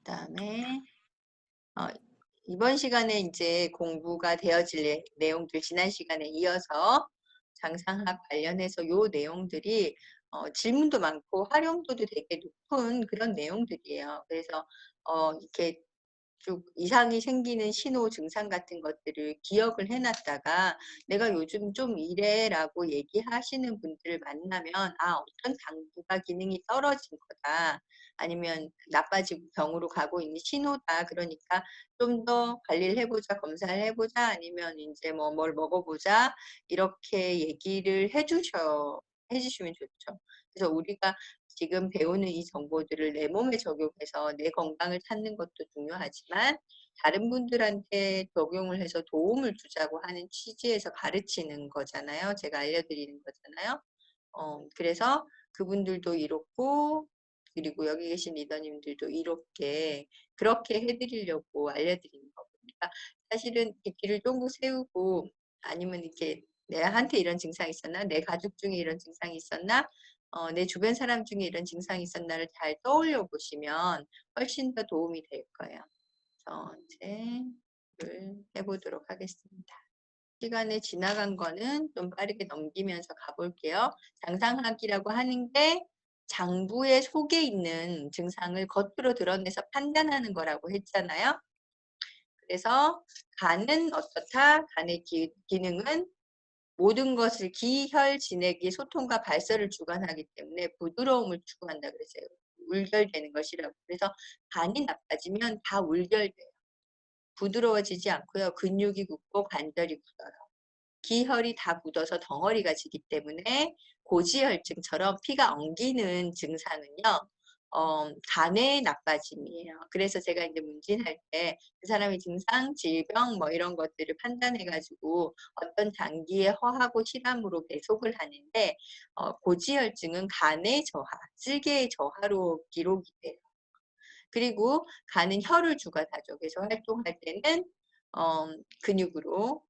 그다음에 어, 이번 시간에 이제 공부가 되어질 내용들 지난 시간에 이어서 장상학 관련해서 요 내용들이 질문도 많고 활용도도 되게 높은 그런 내용들이에요. 그래서 이렇게 쭉 이상이 생기는 신호 증상 같은 것들을 기억을 해놨다가 내가 요즘 좀 이래라고 얘기하시는 분들을 만나면 어떤 장부가 기능이 떨어진 거다. 아니면 나빠지고 병으로 가고 있는 신호다. 그러니까 좀 더 관리를 해보자, 검사를 해보자, 아니면 이제 뭐 뭘 먹어보자 이렇게 얘기를 해주시면 좋죠. 그래서 우리가 지금 배우는 이 정보들을 내 몸에 적용해서 내 건강을 찾는 것도 중요하지만 다른 분들한테 적용을 해서 도움을 주자고 하는 취지에서 가르치는 거잖아요. 제가 알려드리는 거잖아요. 그래서 그분들도 이렇고 그리고 여기 계신 리더님들도 이렇게 그렇게 해드리려고 알려드리는 거고. 그러니까 사실은 이렇게 귀를 쫑긋 세우고 아니면 이렇게 내한테 이런 증상이 있었나? 내 가족 중에 이런 증상이 있었나? 내 주변 사람 중에 이런 증상이 있었나를 잘 떠올려 보시면 훨씬 더 도움이 될 거예요. 이제 해보도록 하겠습니다. 시간에 지나간 거는 좀 빠르게 넘기면서 가볼게요. 장상학이라고 하는 게 장부의 속에 있는 증상을 겉으로 드러내서 판단하는 거라고 했잖아요. 그래서 간은 어떻다? 간의 기능은 모든 것을 기혈 진액이 소통과 발설을 주관하기 때문에 부드러움을 추구한다 그랬어요. 울결되는 것이라고. 그래서 간이 나빠지면 다 울결돼요. 부드러워지지 않고요. 근육이 굳고 관절이 굳어요. 기혈이 다 굳어서 덩어리가 지기 때문에 고지혈증처럼 피가 엉기는 증상은요. 간의 나빠짐이에요. 그래서 제가 이제 문진할 때 그 사람의 증상, 질병 뭐 이런 것들을 판단해가지고 어떤 장기의 허하고 실함으로 배속을 하는데 고지혈증은 간의 저하, 쓸개의 저하로 기록이 돼요. 그리고 간은 혈을 주관하죠. 그래서 활동할 때는 근육으로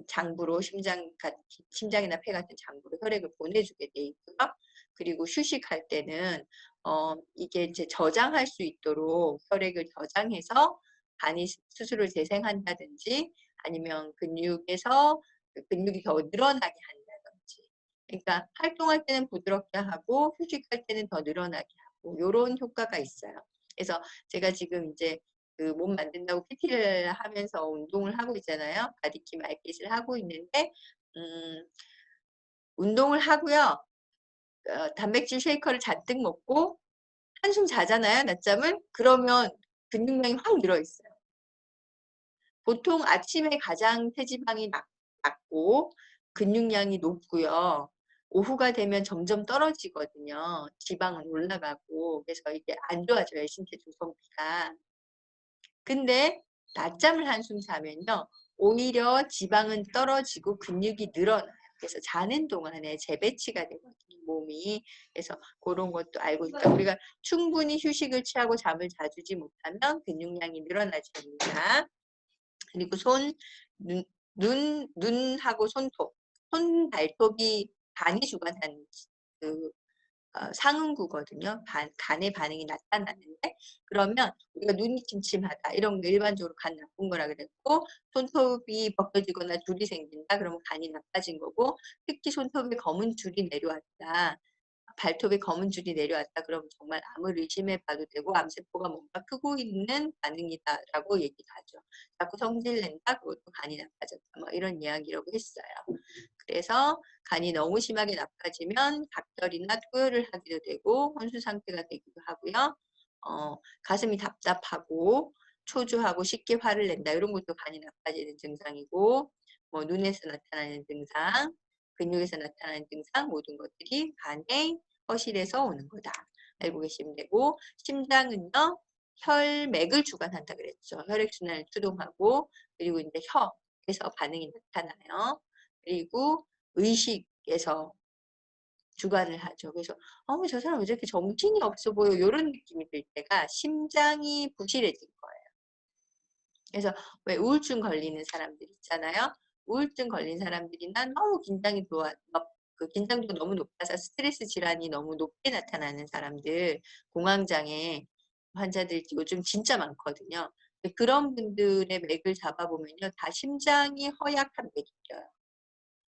장부로 심장이나 폐 같은 장부로 혈액을 보내주게 돼 있고요. 그리고 휴식할 때는 이게 이제 저장할 수 있도록 혈액을 저장해서 간이 스스로 재생한다든지 아니면 근육이 더 늘어나게 한다든지. 그러니까 활동할 때는 부드럽게 하고 휴식할 때는 더 늘어나게 하고 이런 효과가 있어요. 그래서 제가 지금 이제 그 몸 만든다고 PT를 하면서 운동을 하고 있잖아요. 바디킴 알핏을 하고 있는데 운동을 하고요. 단백질 쉐이커를 잔뜩 먹고 한숨 자잖아요. 낮잠을. 그러면 근육량이 확 늘어 있어요. 보통 아침에 가장 체지방이 낮고 근육량이 높고요. 오후가 되면 점점 떨어지거든요. 지방은 올라가고 그래서 이게 안 좋아져요. 신체 조성비가. 근데 낮잠을 한숨 자면요. 오히려 지방은 떨어지고 근육이 늘어나요. 그래서 자는 동안에 재배치가 되거든요. 몸이. 그래서 그런 것도 알고 있다. 우리가 충분히 휴식을 취하고 잠을 자주지 못하면 근육량이 늘어나지 않는다. 그리고 눈하고 손톱. 발톱이 간이 주관하는 그 상응구거든요. 간의 반응이 나타나는데 그러면 우리가 눈이 침침하다 이런 거 일반적으로 간 나쁜 거라 그랬고 손톱이 벗겨지거나 줄이 생긴다 그러면 간이 나빠진 거고 특히 손톱에 검은 줄이 내려왔다. 발톱에 검은 줄이 내려왔다 그러면 정말 암을 의심해 봐도 되고 암세포가 뭔가 크고 있는 반응이다라고 얘기를 하죠. 자꾸 성질낸다 그것도 간이 나빠졌다 뭐 이런 이야기라고 했어요. 그래서 간이 너무 심하게 나빠지면 각혈이나 토혈을 하기도 되고 혼수 상태가 되기도 하고요. 가슴이 답답하고 초조하고 쉽게 화를 낸다 이런 것도 간이 나빠지는 증상이고 뭐 눈에서 나타나는 증상 근육에서 나타나는 증상 모든 것들이 간의 허실에서 오는 거다. 알고 계시면 되고 심장은요. 혈맥을 주관한다 그랬죠. 혈액순환을 추동하고 그리고 이제 혀에서 반응이 나타나요. 그리고 의식에서 주관을 하죠. 그래서 저 사람 왜 저렇게 정신이 없어 보여 이런 느낌이 들 때가 심장이 부실해진 거예요. 그래서 왜 우울증 걸리는 사람들 있잖아요. 우울증 걸린 사람들이나 너무 그 긴장도가 너무 높아서 스트레스 질환이 너무 높게 나타나는 사람들, 공황장애 환자들 요즘 진짜 많거든요. 그런 분들의 맥을 잡아보면요. 다 심장이 허약한 맥이 뛰어요.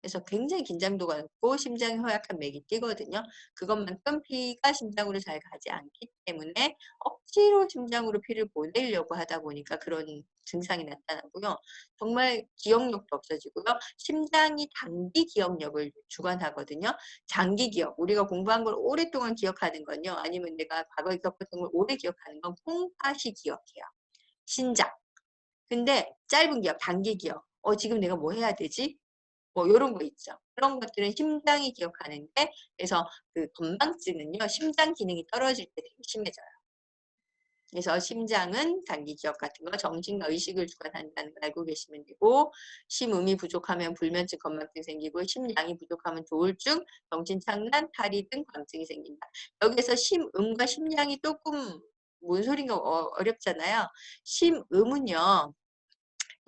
그래서 굉장히 긴장도가 높고 심장이 허약한 맥이 뛰거든요. 그것만큼 피가 심장으로 잘 가지 않기 때문에 억지로 심장으로 피를 보내려고 하다 보니까 그런 증상이 나타나고요. 정말 기억력도 없어지고요. 심장이 단기 기억력을 주관하거든요. 장기 기억, 우리가 공부한 걸 오랫동안 기억하는 건요. 아니면 내가 과거에 겪었던 걸 오래 기억하는 건 콩팥이 기억해요. 신장. 근데 짧은 기억, 단기 기억. 지금 내가 뭐 해야 되지? 뭐 요런 거 있죠. 그런 것들은 심장이 기억하는데 그래서 그 건망증은요. 심장 기능이 떨어질 때 되게 심해져요. 그래서 심장은 단기 기억 같은 거 정신과 의식을 주관한다는 걸 알고 계시면 되고 심음이 부족하면 불면증, 건망증 생기고 심양이 부족하면 조울증, 정신착란, 탈이 등 광증이 생긴다. 여기에서 심음과 심양이 조금 뭔 소린가 어렵잖아요. 심음은요.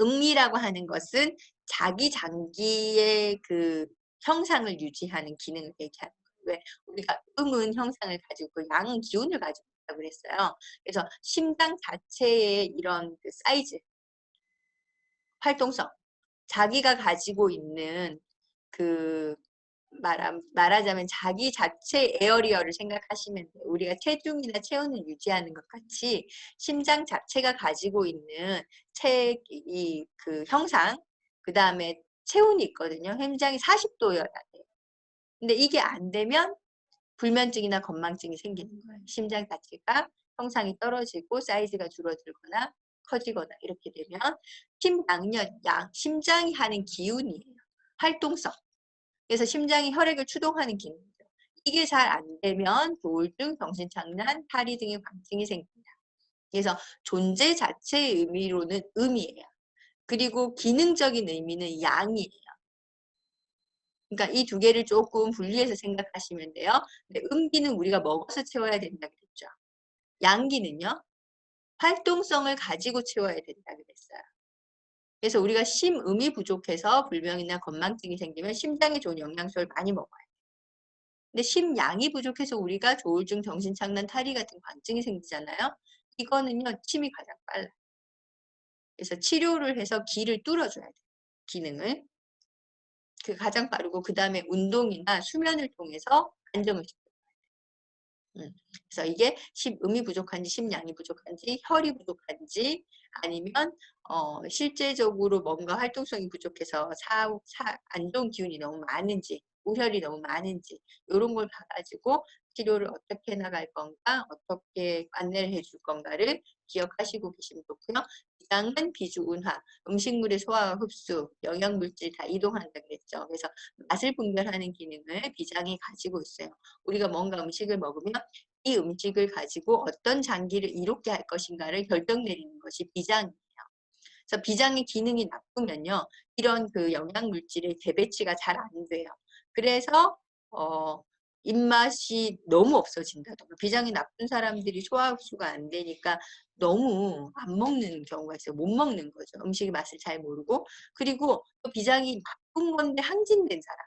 음이라고 하는 것은 자기 장기의 그 형상을 유지하는 기능을 얘기하는 거예요. 왜 우리가 음은 형상을 가지고 그 양 기운을 가지고 있다고 그랬어요. 그래서 심장 자체의 이런 그 사이즈, 활동성, 자기가 가지고 있는 그 말하자면 자기 자체 에어리어를 생각하시면 돼요. 우리가 체중이나 체온을 유지하는 것 같이 심장 자체가 가지고 있는 그 형상, 그 다음에 체온이 있거든요. 심장이 40도여야 돼요. 근데 이게 안 되면 불면증이나 건망증이 생기는 거예요. 심장 자체가 형상이 떨어지고 사이즈가 줄어들거나 커지거나 이렇게 되면 심장이 하는 기운이에요. 활동성. 그래서 심장이 혈액을 추동하는 기능이죠. 이게 잘 안 되면 조울증, 정신착란, 탈이 등의 광증이 생깁니다. 그래서 존재 자체의 의미로는 음이에요. 그리고 기능적인 의미는 양이에요. 그러니까 이 두 개를 조금 분리해서 생각하시면 돼요. 근데 음기는 우리가 먹어서 채워야 된다 그랬죠. 양기는요. 활동성을 가지고 채워야 된다 그랬어요. 그래서 우리가 심음이 부족해서 불병이나 건망증이 생기면 심장에 좋은 영양소를 많이 먹어요. 근데 심양이 부족해서 우리가 조울증, 정신착란, 탈이 같은 관증이 생기잖아요. 이거는요. 침이 가장 빨라요. 그래서 치료를 해서 기를 뚫어줘야 돼요. 기능을. 그 가장 빠르고 그 다음에 운동이나 수면을 통해서 안정을 시켜요. 그래서 이게 심음이 부족한지 심양이 부족한지 혈이 부족한지 아니면 실제적으로 뭔가 활동성이 부족해서 안 좋은 기운이 너무 많은지 우혈이 너무 많은지 이런 걸 봐가지고 치료를 어떻게 나갈 건가 어떻게 안내를 해줄 건가를 기억하시고 계시면 좋고요. 비장은 비주운화, 음식물의 소화와 흡수, 영양물질 다 이동한다 그랬죠. 그래서 맛을 분별하는 기능을 비장이 가지고 있어요. 우리가 뭔가 음식을 먹으면 이 음식을 가지고 어떤 장기를 이롭게 할 것인가를 결정 내리는 것이 비장이에요. 그래서 비장의 기능이 나쁘면요. 이런 그 영양물질의 재배치가 잘 안 돼요. 그래서 입맛이 너무 없어진다던가 비장이 나쁜 사람들이 소화 흡수가 안 되니까 너무 안 먹는 경우가 있어요. 못 먹는 거죠. 음식의 맛을 잘 모르고. 그리고 또 비장이 나쁜 건데 항진된 사람.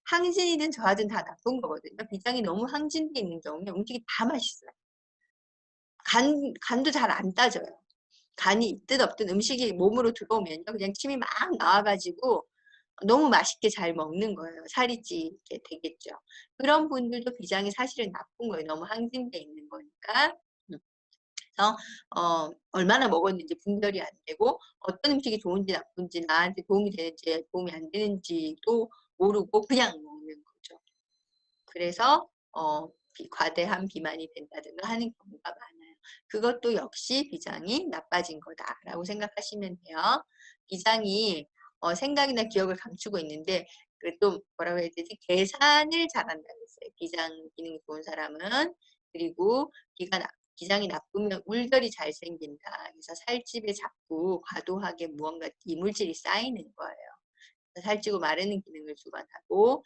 항진이든 저하든 다 나쁜 거거든요. 비장이 너무 항진돼 있는 경우는 음식이 다 맛있어요. 간도 잘 안 따져요. 간이 있든 없든 음식이 몸으로 들어오면요. 그냥 침이 막 나와가지고 너무 맛있게 잘 먹는 거예요. 살이 찌게 되겠죠. 그런 분들도 비장이 사실은 나쁜 거예요. 너무 항진돼 있는 거니까. 그래서 얼마나 먹었는지 분별이 안 되고 어떤 음식이 좋은지 나쁜지 나한테 도움이 되는지 도움이 안 되는지도 모르고 그냥 먹는 거죠. 그래서 과대한 비만이 된다든가 하는 경우가 많아요. 그것도 역시 비장이 나빠진 거다라고 생각하시면 돼요. 비장이 생각이나 기억을 감추고 있는데 또 뭐라고 해야 되지? 계산을 잘한다고 했어요. 비장 기능이 좋은 사람은. 그리고 비장이 나쁘면 울결이 잘 생긴다. 그래서 살집에 자꾸 과도하게 무언가 이물질이 쌓이는 거예요. 살찌고 마르는 기능을 주관하고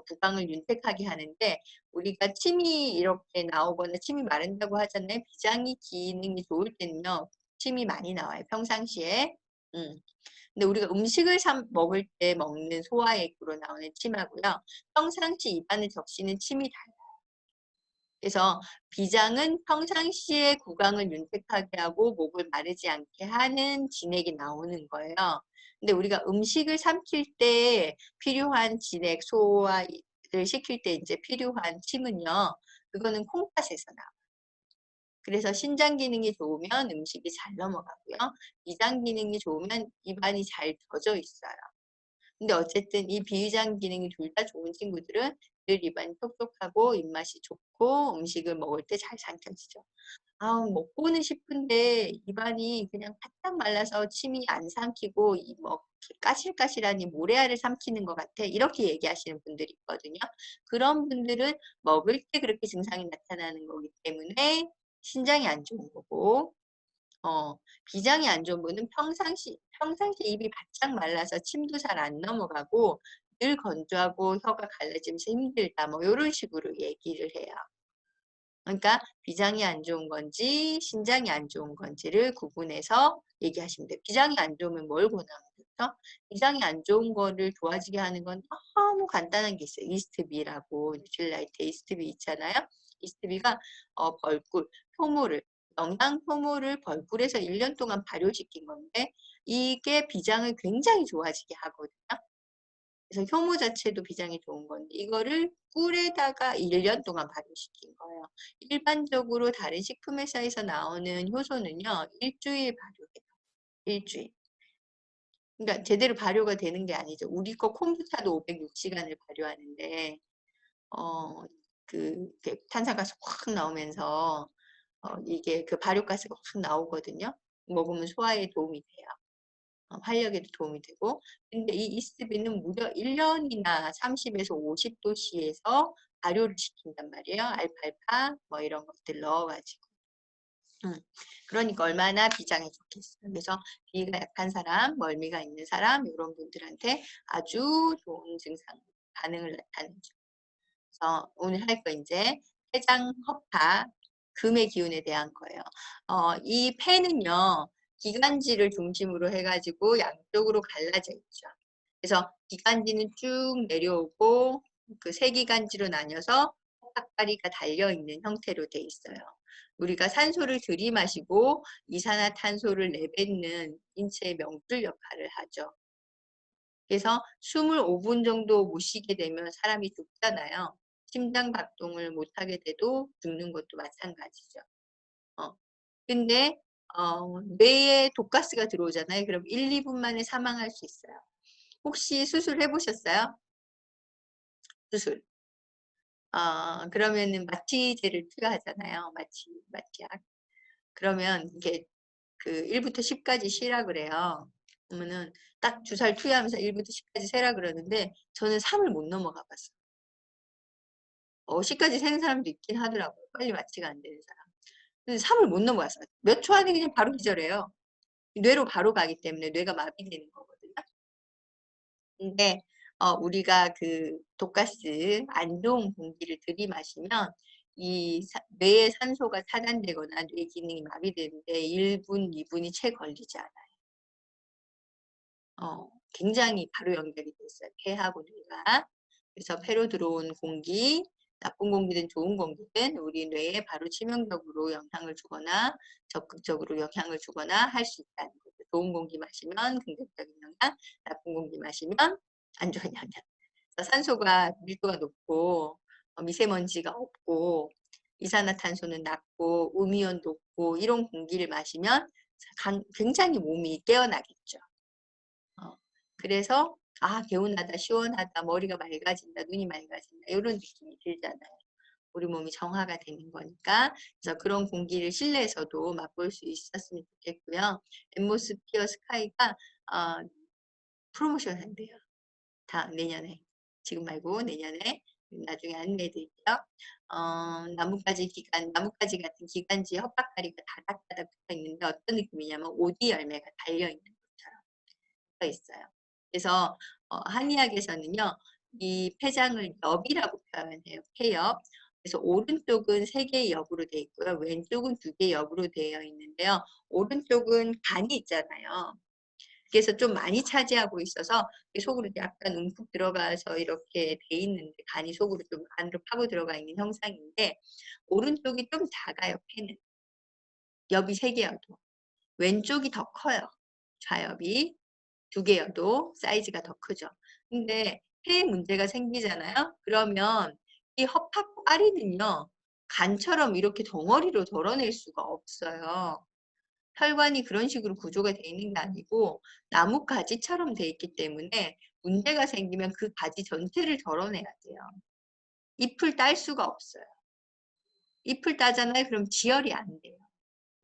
구강을 윤택하게 하는데 우리가 침이 이렇게 나오거나 침이 마른다고 하잖아요. 비장이 기능이 좋을 때는요. 침이 많이 나와요. 평상시에. 근데 우리가 음식을 먹을 때 먹는 소화액으로 나오는 침하고요. 평상시 입안에 적시는 침이 달라요. 그래서 비장은 평상시에 구강을 윤택하게 하고 목을 마르지 않게 하는 진액이 나오는 거예요. 근데 우리가 음식을 삼킬 때 필요한 진액, 소화를 시킬 때 이제 필요한 침은요. 그거는 콩팥에서 나와요. 그래서 신장 기능이 좋으면 음식이 잘 넘어가고요. 위장 기능이 좋으면 입안이 잘 젖어 있어요. 근데 어쨌든 이 비위장 기능이 둘 다 좋은 친구들은 늘 입안이 톡톡하고 입맛이 좋고 음식을 먹을 때 잘 삼켜지죠. 아, 먹고는 싶은데 입안이 그냥 바짝 말라서 침이 안 삼키고 뭐 까실까실하니 모래알을 삼키는 것 같아. 이렇게 얘기하시는 분들이 있거든요. 그런 분들은 먹을 때 그렇게 증상이 나타나는 거기 때문에 신장이 안 좋은 거고, 비장이 안 좋은 분은 평상시 입이 바짝 말라서 침도 잘 안 넘어가고 늘 건조하고 혀가 갈라지면서 힘들다. 뭐 이런 식으로 얘기를 해요. 그러니까 비장이 안 좋은 건지 신장이 안 좋은 건지를 구분해서 얘기하시면 돼요. 비장이 안 좋으면 뭘 권하면 좋죠? 비장이 안 좋은 거를 좋아지게 하는 건 너무 간단한 게 있어요. 이스트비라고 뉴트릴라이트 이스트비 있잖아요. 이스트비가 벌꿀, 효모를 영양 효모를 벌꿀에서 1년 동안 발효시킨 건데 이게 비장을 굉장히 좋아지게 하거든요. 그래서 효모 자체도 비장이 좋은 건데 이거를 꿀에다가 1년 동안 발효시킨 거예요. 일반적으로 다른 식품회사에서 나오는 효소는요. 일주일 발효해요. 일주일. 그러니까 제대로 발효가 되는 게 아니죠. 우리 거 콤부차도 506시간을 발효하는데 탄산가스 확 나오면서 이게 그 발효가스가 확 나오거든요. 먹으면 소화에 도움이 돼요. 활력에도 도움이 되고 근데 이 이스트비는 무려 1년이나 30에서 50도씨에서 발효를 시킨단 말이에요. 알팔파 뭐 이런 것들 넣어가지고 그러니까 얼마나 비장에 좋겠어요. 그래서 비위가 약한 사람, 멀미가 있는 사람 이런 분들한테 아주 좋은 증상 반응을 나타내죠. 그래서 오늘 할 거 이제 췌장, 허파, 금의 기운에 대한 거예요. 이 폐는요. 기관지를 중심으로 해가지고 양쪽으로 갈라져 있죠. 그래서 기관지는 쭉 내려오고 그 세 기관지로 나뉘어서 허파다리가 달려있는 형태로 돼 있어요. 우리가 산소를 들이마시고 이산화탄소를 내뱉는 인체의 명줄 역할을 하죠. 그래서 숨을 5분 정도 못 쉬게 되면 사람이 죽잖아요. 심장 박동을 못하게 돼도 죽는 것도 마찬가지죠. 근데 뇌에 독가스가 들어오잖아요. 그럼 1, 2분 만에 사망할 수 있어요. 혹시 수술해 보셨어요? 수술. 그러면은 마취제를 투여하잖아요. 마취약. 그러면 이게 그 1부터 10까지 쉬라 그래요. 그러면은 딱 주사를 투여하면서 1부터 10까지 세라 그러는데 저는 3을 못 넘어가 봤어요. 10까지 세는 사람도 있긴 하더라고요. 빨리 마취가 안 되는 사람. 근데 3을 못 넘어갔어요. 몇 초 안에 그냥 바로 기절해요. 뇌로 바로 가기 때문에 뇌가 마비되는 거거든요. 근데 우리가 그 독가스 안 좋은 공기를 들이마시면 뇌의 산소가 차단되거나 뇌 기능이 마비되는데 1분, 2분이 채 걸리지 않아요. 굉장히 바로 연결이 돼 있어요. 폐하고 뇌가. 그래서 폐로 들어온 공기, 나쁜 공기든 좋은 공기든 우리 뇌에 바로 치명적으로 영향을 주거나 적극적으로 영향을 주거나 할 수 있다는 거죠. 좋은 공기 마시면 긍정적인 영향, 나쁜 공기 마시면 안 좋은 영향. 그래서 산소가 밀도가 높고 미세먼지가 없고 이산화탄소는 낮고 음이온 높고 이런 공기를 마시면 굉장히 몸이 깨어나겠죠. 그래서 개운하다, 시원하다, 머리가 맑아진다, 눈이 맑아진다 이런 느낌이 들잖아요. 우리 몸이 정화가 되는 거니까 그래서 그런 공기를 실내에서도 맛볼 수 있었으면 좋겠고요. 엠모스피어 스카이가 프로모션 한대요. 내년에. 지금 말고 내년에 나중에 안내해드릴게요. 나뭇가지 같은 기관지에 헛박다리가 다닥다닥 붙어 있는데 어떤 느낌이냐면 오디 열매가 달려있는 것처럼 붙어 있어요. 그래서 한의학에서는요. 이 폐장을 엽이라고 표현해요. 폐엽. 그래서 오른쪽은 3개의 엽으로 되어 있고요. 왼쪽은 2개의 엽으로 되어 있는데요. 오른쪽은 간이 있잖아요. 그래서 좀 많이 차지하고 있어서 속으로 약간 움푹 들어가서 이렇게 돼 있는데 간이 속으로 좀 안으로 파고 들어가 있는 형상인데 오른쪽이 좀 작아요. 폐는. 옆이 3개여도. 왼쪽이 더 커요. 좌엽이 2개여도 사이즈가 더 크죠. 근데 폐에 문제가 생기잖아요. 그러면 이 허파과리는요. 간처럼 이렇게 덩어리로 덜어낼 수가 없어요. 혈관이 그런 식으로 구조가 되어 있는 게 아니고 나무 가지처럼 되어 있기 때문에 문제가 생기면 그 가지 전체를 덜어내야 돼요. 잎을 딸 수가 없어요. 잎을 따잖아요. 그럼 지혈이 안 돼요.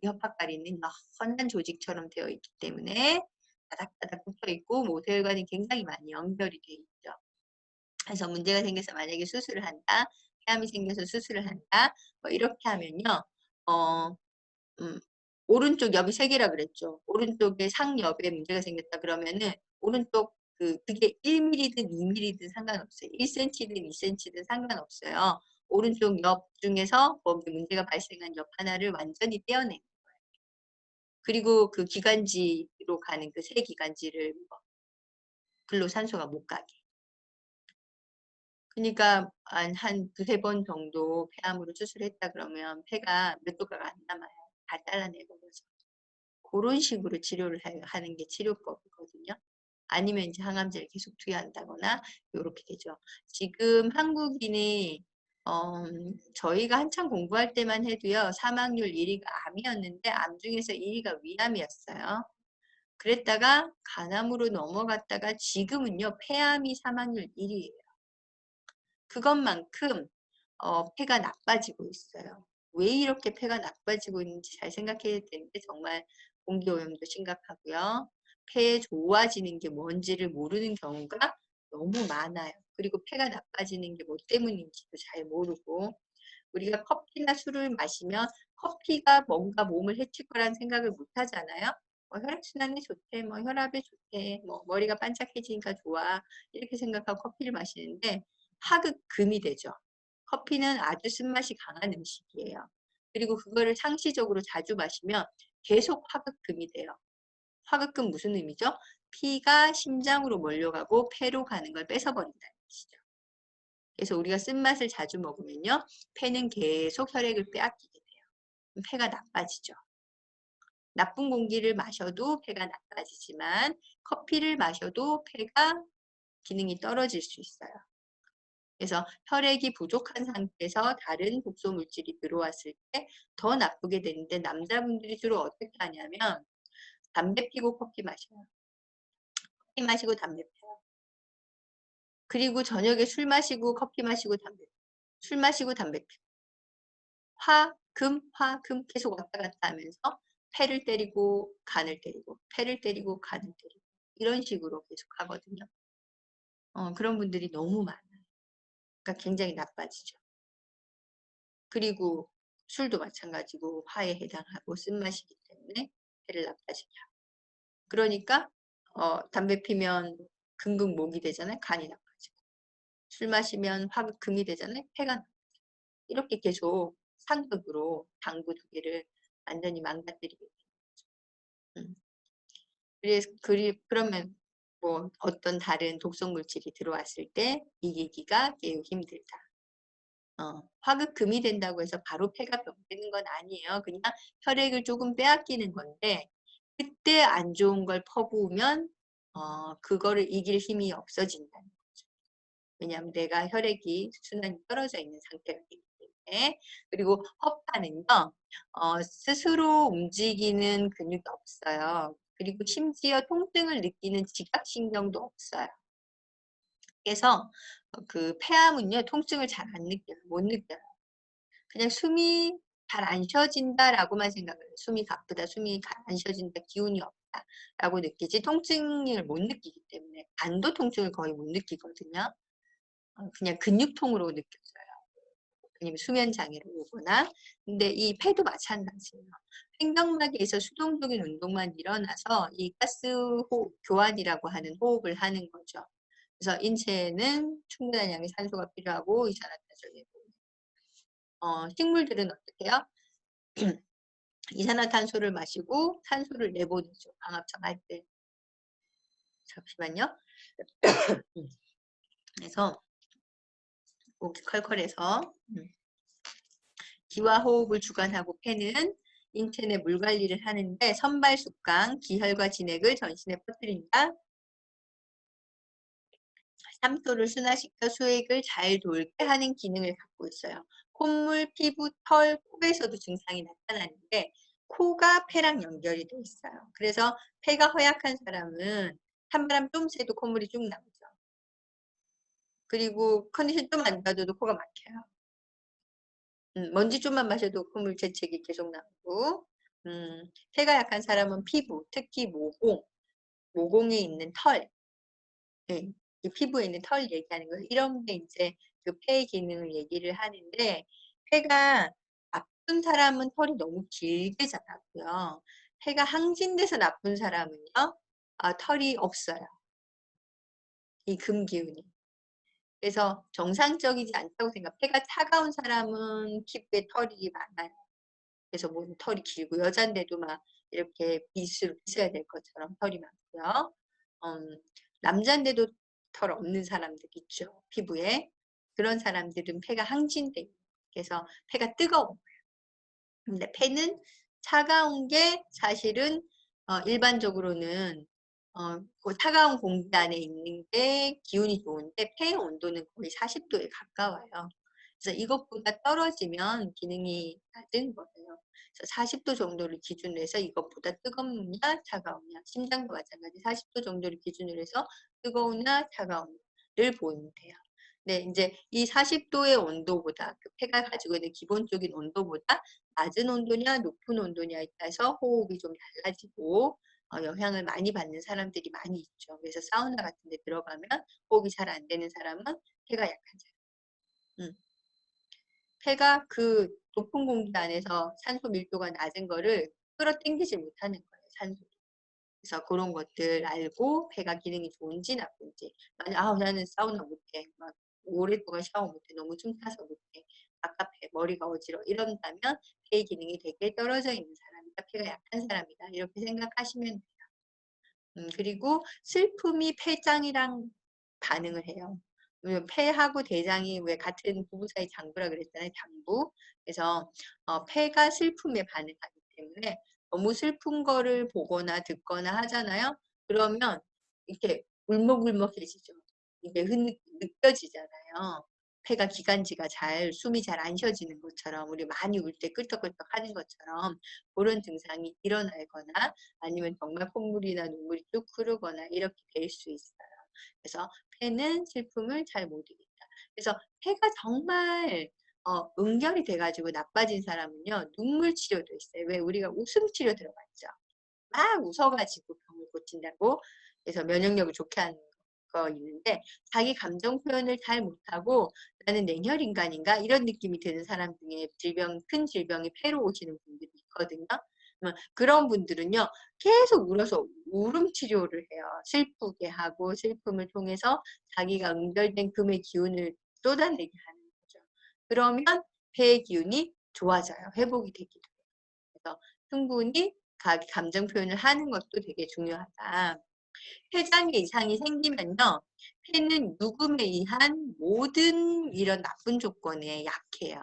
이 협박가리는 훤한 조직처럼 되어 있기 때문에 바닥바닥 붙어 있고 모세혈관이 굉장히 많이 연결이 되어 있죠. 그래서 문제가 생겨서 만약에 수술을 한다, 폐암이 생겨서 수술을 한다, 뭐 이렇게 하면요, 어, 오른쪽 옆이 3개라 그랬죠. 오른쪽에 상엽에 문제가 생겼다 그러면은 오른쪽 그게 1mm든 2mm든 상관없어요. 1cm든 2cm든 상관없어요. 오른쪽 옆 중에서 거기 문제가 발생한 옆 하나를 완전히 떼어내요. 그리고 그 기관지로 가는 그 3기관지를 근로산소가 못 가게. 그러니까 한 2-3번 정도 폐암으로 수술했다 그러면 폐가 몇 조각 안 남아요. 다 잘라내버려서. 그런 식으로 치료를 하는 게 치료법이거든요. 아니면 이제 항암제를 계속 투여한다거나 이렇게 되죠. 지금 한국인이 저희가 한참 공부할 때만 해도요. 사망률 1위가 암이었는데 암 중에서 1위가 위암이었어요. 그랬다가 간암으로 넘어갔다가 지금은요. 폐암이 사망률 1위예요. 그것만큼 폐가 나빠지고 있어요. 왜 이렇게 폐가 나빠지고 있는지 잘 생각해야 되는데 정말 공기오염도 심각하고요. 폐에 좋아지는 게 뭔지를 모르는 경우가 너무 많아요. 그리고 폐가 나빠지는 게 뭐 때문인지도 잘 모르고 우리가 커피나 술을 마시면 커피가 뭔가 몸을 해칠 거라는 생각을 못 하잖아요. 혈액순환에 좋대, 뭐 혈압에 좋대, 뭐 머리가 반짝해지니까 좋아 이렇게 생각하고 커피를 마시는데 하극금이 되죠. 커피는 아주 쓴맛이 강한 음식이에요. 그리고 그거를 상시적으로 자주 마시면 계속 화극금이 돼요. 화극금 무슨 의미죠? 피가 심장으로 몰려가고 폐로 가는 걸 뺏어버린다는 뜻이죠. 그래서 우리가 쓴맛을 자주 먹으면요. 폐는 계속 혈액을 빼앗기게 돼요. 폐가 나빠지죠. 나쁜 공기를 마셔도 폐가 나빠지지만 커피를 마셔도 폐가 기능이 떨어질 수 있어요. 그래서 혈액이 부족한 상태에서 다른 독소 물질이 들어왔을 때 더 나쁘게 되는데 남자분들이 주로 어떻게 하냐면 담배 피고 커피 마셔요. 커피 마시고 담배 피워요. 그리고 저녁에 술 마시고 커피 마시고 담배 피워요. 술 마시고 담배 피워요. 화, 금 계속 왔다 갔다 하면서 폐를 때리고 간을 때리고 폐를 때리고 간을 때리고 이런 식으로 계속 하거든요. 그런 분들이 너무 많아요. 그러니까 굉장히 나빠지죠. 그리고 술도 마찬가지고 화에 해당하고 쓴맛이기 때문에 폐를 나빠지게 하고. 그러니까 담배 피면 금극목이 되잖아요. 간이 나빠지고. 술 마시면 화금이 되잖아요. 폐가 나빠지고. 이렇게 계속 상극으로 당구 2개를 완전히 망가뜨리게 돼요. 그러면 뭐 어떤 다른 독성 물질이 들어왔을 때 이기기가 매우 힘들다. 화극금이 된다고 해서 바로 폐가 병되는 건 아니에요. 그냥 혈액을 조금 빼앗기는 건데 그때 안 좋은 걸 퍼부으면 그거를 이길 힘이 없어진다는 거죠. 왜냐하면 내가 혈액이 순환이 떨어져 있는 상태가 되기 때문에. 그리고 허파는요. 스스로 움직이는 근육이 없어요. 그리고 심지어 통증을 느끼는 지각신경도 없어요. 그래서 그 폐암은요. 통증을 잘 안 느껴요. 못 느껴요. 그냥 숨이 잘 안 쉬어진다라고만 생각을 해요. 숨이 가쁘다, 숨이 안 쉬어진다, 기운이 없다라고 느끼지 통증을 못 느끼기 때문에 간도 통증을 거의 못 느끼거든요. 그냥 근육통으로 느껴져요. 아니면 수면 장애로 오거나. 근데 이 폐도 마찬가지예요. 횡격막에서 수동적인 운동만 일어나서 이 가스 호흡, 교환이라고 하는 호흡을 하는 거죠. 그래서 인체에는 충분한 양의 산소가 필요하고 이산화탄소를 내고 식물들은 어떻게 해요? 이산화탄소를 마시고 산소를 내보내죠. 광합성 할 때. 잠시만요. 그래서 목이 컬컬해서 기와 호흡을 주관하고 폐는 인체 내 물 관리를 하는데 선발 숙강, 기혈과 진액을 전신에 퍼뜨린다. 삼소를 순화시켜 수액을 잘 돌게 하는 기능을 갖고 있어요. 콧물, 피부, 털, 코에서도 증상이 나타나는데 코가 폐랑 연결이 돼 있어요. 그래서 폐가 허약한 사람은 찬바람 좀 쐬도 콧물이 쭉 나오죠. 그리고 컨디션 좀 안 좋아져도 코가 막혀요. 먼지 좀만 마셔도 콧물 재채기 계속 나오고 폐가 약한 사람은 피부, 특히 모공에 있는 털, 네, 이 피부에 있는 털 얘기하는 거예요. 이런 게 이제 그 폐의 기능을 얘기를 하는데 폐가 나쁜 사람은 털이 너무 길게 자라고요. 폐가 항진돼서 나쁜 사람은요, 털이 없어요. 이 금기운이. 그래서 정상적이지 않다고 생각. 폐가 차가운 사람은 피부에 털이 많아요. 그래서 뭐 털이 길고 여잔데도 막 이렇게 빗어야 될 것처럼 털이 많고요. 남잔데도 털 없는 사람들 있죠. 피부에. 그런 사람들은 폐가 항진돼 있어요. 그래서 폐가 뜨거워요. 근데 폐는 차가운 게 사실은 일반적으로는 그 차가운 공기 안에 있는 게 기운이 좋은데 폐의 온도는 거의 40도에 가까워요. 그래서 이것보다 떨어지면 기능이 낮은 거예요. 그래서 40도 정도를 기준으로 해서 이것보다 뜨겁냐 차가우냐, 심장도 마찬가지 40도 정도를 기준으로 해서 뜨거우냐 차가우냐를 보면 돼요. 네, 이제 이 40도의 온도보다 그 폐가 가지고 있는 기본적인 온도보다 낮은 온도냐 높은 온도냐에 따라서 호흡이 좀 달라지고 영향을 많이 받는 사람들이 많이 있죠. 그래서 사우나 같은 데 들어가면 호흡이 잘 안 되는 사람은 폐가 약한 사람. 폐가 그 높은 공기 안에서 산소 밀도가 낮은 거를 끌어당기지 못하는 거예요. 산소. 그래서 그런 것들 알고 폐가 기능이 좋은지 나쁜지. 만약 나는 사우나 못해. 막 오랫동안 샤워 못해. 너무 숨차서 못해. 갑갑해. 머리가 어지러워. 이런다면 폐의 기능이 되게 떨어져 있는 사람이다. 폐가 약한 사람이다. 이렇게 생각하시면 돼요. 그리고 슬픔이 폐장이랑 반응을 해요. 폐하고 대장이 왜 같은 부부 사이 장부라 그랬잖아요. 장부. 그래서 폐가 슬픔에 반응하기 때문에 너무 슬픈 거를 보거나 듣거나 하잖아요. 그러면 이렇게 울먹울먹해지죠. 이게 느껴지잖아요. 폐가 기관지가 숨이 잘 안 쉬어지는 것처럼 우리 많이 울 때 끄떡끄떡 하는 것처럼 그런 증상이 일어나거나 아니면 정말 콧물이나 눈물이 쭉 흐르거나 이렇게 될 수 있어요. 그래서 폐는 슬픔을 잘 못 이긴다. 그래서 폐가 정말 응결이 돼가지고 나빠진 사람은요. 눈물 치료도 있어요. 왜 우리가 웃음 치료 들어봤죠. 막 웃어가지고 병을 고친다고. 그래서 면역력을 좋게 하는 거 있는데 자기 감정 표현을 잘 못하고 나는 냉혈 인간인가 이런 느낌이 드는 사람 중에 큰 질병이 폐로 오시는 분들이 있거든요. 그런 분들은요 계속 울어서 울음 치료를 해요. 슬프게 하고 슬픔을 통해서 자기가 응결된 금의 기운을 쏟아내게 하는 거죠. 그러면 폐의 기운이 좋아져요. 회복이 되기도 해요. 그래서 충분히 감정 표현을 하는 것도 되게 중요하다. 폐장에 이상이 생기면요. 폐는 누금에 의한 모든 이런 나쁜 조건에 약해요.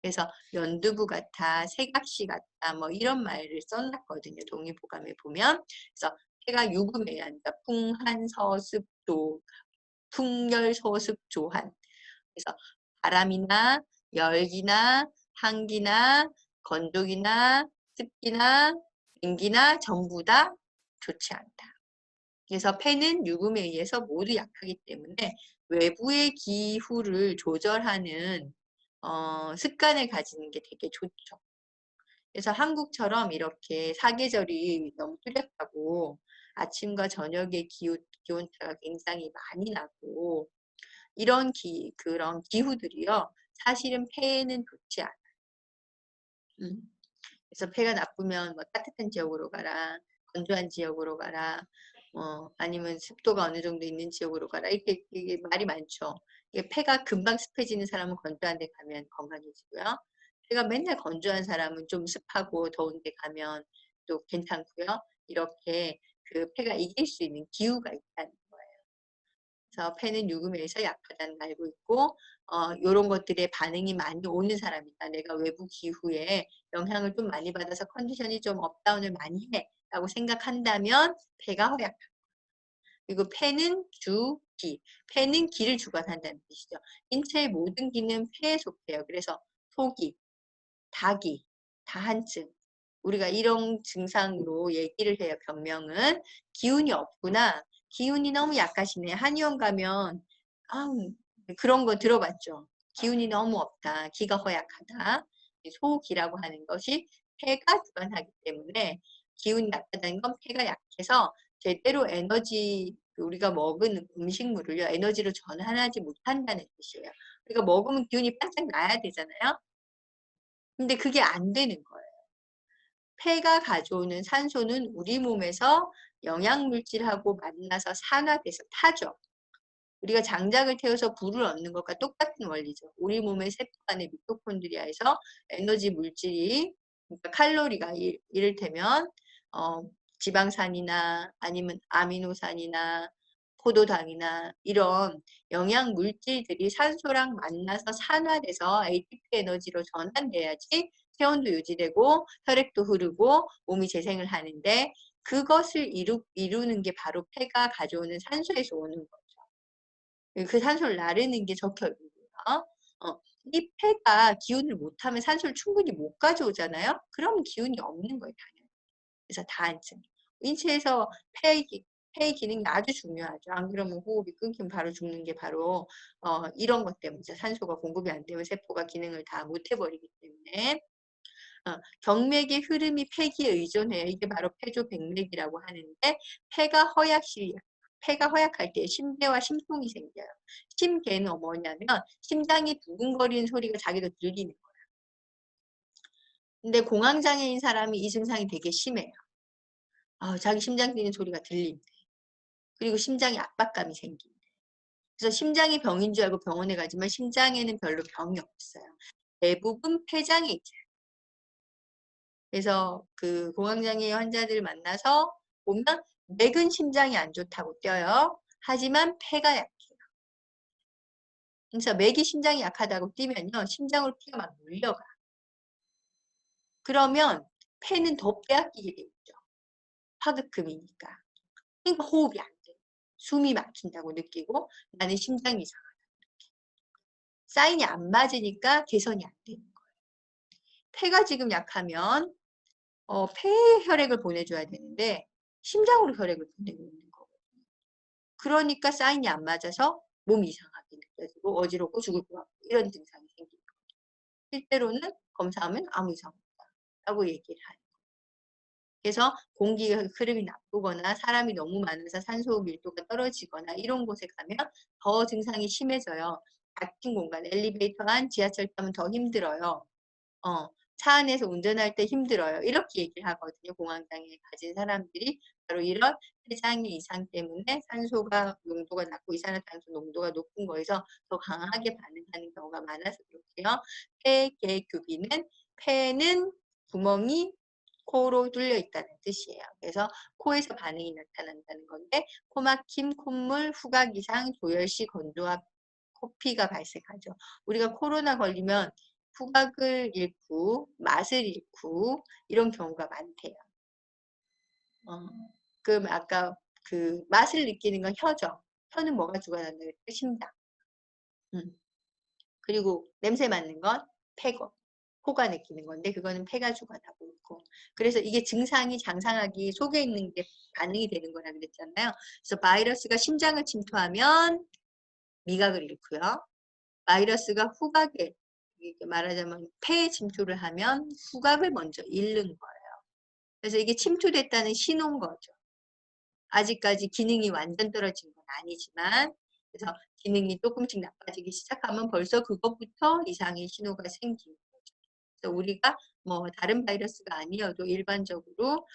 그래서 연두부 같아, 색악시 같다, 뭐 이런 말을 써놨거든요. 동의보감에 보면. 그래서 폐가 유금에 의한, 그러니까 풍한서습도, 풍열서습조한. 그래서 바람이나 열기나 한기나 건조기나 습기나 냉기나 전부 다 좋지 않다. 그래서 폐는 유금에 의해서 모두 약하기 때문에 외부의 기후를 조절하는 습관을 가지는 게 되게 좋죠. 그래서 한국처럼 이렇게 사계절이 너무 뚜렷하고 아침과 저녁의 기온차가 굉장히 많이 나고 이런 그런 기후들이요. 사실은 폐에는 좋지 않아요. 그래서 폐가 나쁘면 뭐 따뜻한 지역으로 가라, 건조한 지역으로 가라, 아니면 습도가 어느 정도 있는 지역으로 가라. 이게 말이 많죠. 이게 폐가 금방 습해지는 사람은 건조한 데 가면 건강해지고요. 폐가 맨날 건조한 사람은 좀 습하고 더운 데 가면 또 괜찮고요. 이렇게 그 폐가 이길 수 있는 기후가 있다는 거예요. 그래서 폐는 유금에서 약하다는 걸 알고 있고 요런 것들에 반응이 많이 오는 사람이다. 내가 외부 기후에 영향을 좀 많이 받아서 컨디션이 좀 업다운을 많이 해 라고 생각한다면 폐가 허약하다. 그리고 폐는 주기. 폐는 기를 주관한다는 뜻이죠. 인체의 모든 기는 폐에 속해요. 그래서 소기, 다기, 다한증. 우리가 이런 증상으로 얘기를 해요. 병명은 기운이 없구나. 기운이 너무 약하시네. 한의원 가면 아, 그런 거 들어봤죠. 기운이 너무 없다. 기가 허약하다. 소기라고 하는 것이 폐가 주관하기 때문에 기운이 약하다는 건 폐가 약해서 제대로 에너지 우리가 먹은 음식물을요 에너지로 전환하지 못한다는 뜻이에요. 우리가 먹으면 기운이 바짝 나야 되잖아요. 근데 그게 안 되는 거예요. 폐가 가져오는 산소는 우리 몸에서 영양물질하고 만나서 산화돼서 타죠. 우리가 장작을 태워서 불을 얻는 것과 똑같은 원리죠. 우리 몸의 세포 안에 미토콘드리아에서 에너지 물질이 그러니까 칼로리가 이를테면 지방산이나 아니면 아미노산이나 포도당이나 이런 영양 물질들이 산소랑 만나서 산화돼서 ATP 에너지로 전환돼야지 체온도 유지되고 혈액도 흐르고 몸이 재생을 하는데 그것을 이루는 게 바로 폐가 가져오는 산소에서 오는 거죠. 그 산소를 나르는 게 적혀 있는 거예요. 이 폐가 기운을 못하면 산소를 충분히 못 가져오잖아요. 그러면 기운이 없는 거예요, 당연히. 그래서 다한증. 인체에서 폐의 기능이 아주 중요하죠. 안 그러면 호흡이 끊기면 바로 죽는 게 바로 이런 것 때문이죠. 산소가 공급이 안 되면 세포가 기능을 다 못 해버리기 때문에 경맥의 흐름이 폐기에 의존해요. 이게 바로 폐조백맥이라고 하는데 폐가 허약할 때 심계와 심통이 생겨요. 심계는 뭐냐면 심장이 두근거리는 소리가 자기도 들리는 거예요. 근데 공황장애인 사람이 이 증상이 되게 심해요. 자기 심장 뛰는 소리가 들린대. 그리고 심장에 압박감이 생긴대. 그래서 심장이 병인 줄 알고 병원에 가지만 심장에는 별로 병이 없어요. 대부분 폐장애 있어요. 그래서 그 공황장애 환자들 만나서 보면 맥은 심장이 안 좋다고 뛰어요. 하지만 폐가 약해요. 그래서 맥이 심장이 약하다고 뛰면요. 심장으로 피가 막 몰려가. 그러면 폐는 더 빼앗기게 되죠. 화극금이니까. 그러니까 호흡이 안 돼. 숨이 막힌다고 느끼고 나는 심장이 이상하다. 사인이 안 맞으니까 개선이 안 되는 거예요. 폐가 지금 약하면 폐에 혈액을 보내줘야 되는데 심장으로 혈액을 보내고 있는 거거든요. 그러니까 사인이 안 맞아서 몸이 이상하게 느껴지고 어지럽고 죽을 것 같고 이런 증상이 생기는 거예요. 실제로는 검사하면 아무 이상 없다라고 얘기를 하는 거예요. 그래서 공기 흐름이 나쁘거나 사람이 너무 많아서 산소 밀도가 떨어지거나 이런 곳에 가면 더 증상이 심해져요. 닫힌 공간, 엘리베이터 안, 지하철 타면 더 힘들어요. 차 안에서 운전할 때 힘들어요. 이렇게 얘기를 하거든요. 공황장애 가진 사람들이 바로 이런 폐장애 이상 때문에 산소가 농도가 낮고 이산화탄소 농도가 높은 거에서 더 강하게 반응하는 경우가 많아서 그렇고요. 폐계규비는 폐는 구멍이 코로 뚫려 있다는 뜻이에요. 그래서 코에서 반응이 나타난다는 건데 코막힘, 콧물, 후각 이상, 조열시, 건조와 코피가 발생하죠. 우리가 코로나 걸리면 후각을 잃고 맛을 잃고 이런 경우가 많대요. 그럼 아까 그 맛을 느끼는 건 혀죠. 혀는 뭐가 주관한다 그랬죠? 심장. 음. 그리고 냄새 맡는 건 폐고. 코가 느끼는 건데 그거는 폐가 주관하고 있고. 그래서 이게 증상이 장상하기 속에 있는 게 반응이 되는 거라 그랬잖아요. 그래서 바이러스가 심장을 침투하면 미각을 잃고요. 바이러스가 후각에 말하자면 폐에 침투를 하면 후각을 먼저 잃는 거예요. 그래서 이게 침투됐다는 신호인 거죠. 아직까지 기능이 완전 떨어진 건 아니지만 그래서 기능이 조금씩 나빠지기 시작하면 벌써 그것부터 이상의 신호가 생기는 거죠. 그래서 우리가 뭐 다른 바이러스가 아니어도 일반적으로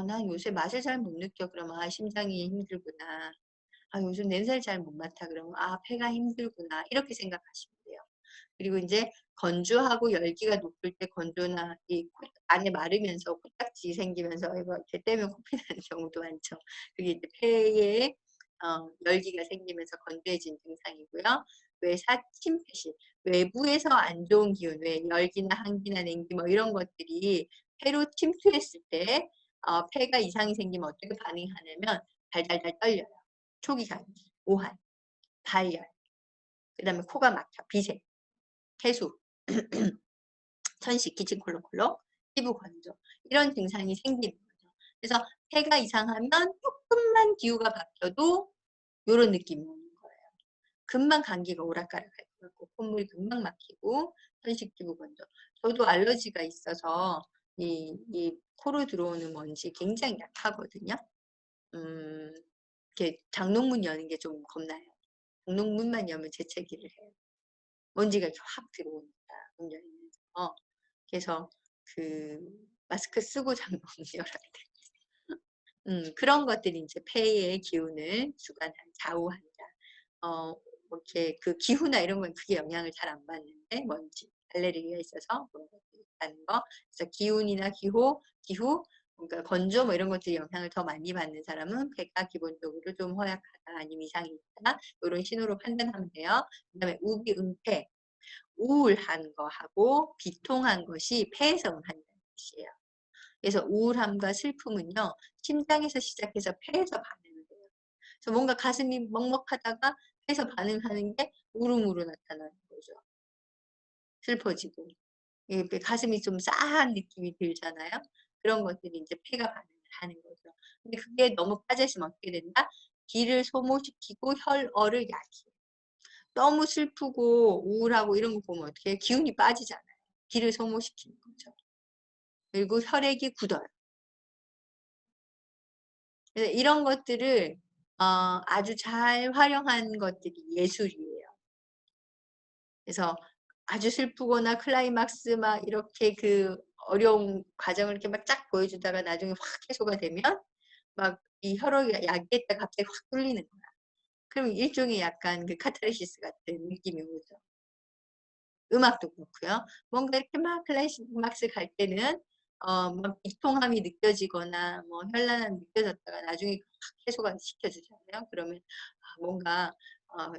난 요새 맛을 잘 못 느껴 그러면 심장이 힘들구나. 요즘 냄새를 잘 못 맡아 그러면 폐가 힘들구나 이렇게 생각하시면 돼요. 그리고 이제 건조하고 열기가 높을 때 건조나 이 코 안에 마르면서 코딱지 생기면서 이거 이렇게 떼면 코피 나는 경우도 많죠. 그게 이제 폐에 열기가 생기면서 건조해진 증상이고요. 외사 침폐시 외부에서 안 좋은 기운, 왜 열기나 한기나 냉기 뭐 이런 것들이 폐로 침투했을 때 폐가 이상이 생기면 어떻게 반응하냐면 달달달 떨려요. 초기 감기, 오한, 발열, 그다음에 코가 막혀, 비세, 해수, 천식, 기침 콜록콜록, 피부 건조 이런 증상이 생기는 거죠. 그래서 폐가 이상하면 조금만 기후가 바뀌어도 이런 느낌이 오는 거예요. 금방 감기가 오락가락할 것 같고 콧물이 금방 막히고 천식, 피부 건조. 저도 알러지가 있어서 이 코로 들어오는 먼지 굉장히 약하거든요. 이렇게 장롱문 여는 게 좀 겁나요. 장롱문만 열면 재채기를 해요. 먼지가 이렇게 확 들어오니까 문 열면서. 그래서 그 마스크 쓰고 장롱 열어야 돼. 그런 것들이 이제 폐의 기운을 주관한 좌우한다. 뭐 이렇게 그 기후나 이런 건 크게 영향을 잘 안 받는데 먼지, 알레르기가 있어서 그런 것들이 있다는 거. 그래서 기운이나 기후, 그러니까 건조 뭐 이런 것들이 영향을 더 많이 받는 사람은 폐가 기본적으로 좀 허약하다, 아니면 이상이 있다, 이런 신호로 판단하면 돼요. 그다음에 우비, 은폐, 우울한 거하고 비통한 것이 폐에서 응한다는 뜻이에요. 그래서 우울함과 슬픔은요, 심장에서 시작해서 폐에서 반응을 해요. 그래서 뭔가 가슴이 먹먹하다가 폐에서 반응하는 게 울음으로 나타나는 거죠. 슬퍼지고. 가슴이 좀 싸한 느낌이 들잖아요. 그런 것들이 이제 폐가 반응을 하는 거죠. 근데 그게 너무 빠져있으면 어떻게 된다? 기를 소모시키고 혈어를 약해요. 너무 슬프고 우울하고 이런 거 보면 어떻게 해요? 기운이 빠지잖아요. 기를 소모시키는 거죠. 그리고 혈액이 굳어요. 그래서 이런 것들을 아주 잘 활용한 것들이 예술이에요. 그래서 아주 슬프거나 클라이막스 막 이렇게 그 어려운 과정을 이렇게 막 쫙 보여주다가 나중에 확 해소가 되면 막 이 혈액이 약했다 갑자기 확 뚫리는 거야. 그럼 일종의 약간 그 카타르시스 같은 느낌이 오죠. 음악도 그렇고요. 뭔가 이렇게 막 클라이막스 갈 때는 막 비통함이 느껴지거나 뭐 현란함이 느껴졌다가 나중에 확 해소가 시켜주잖아요. 그러면 뭔가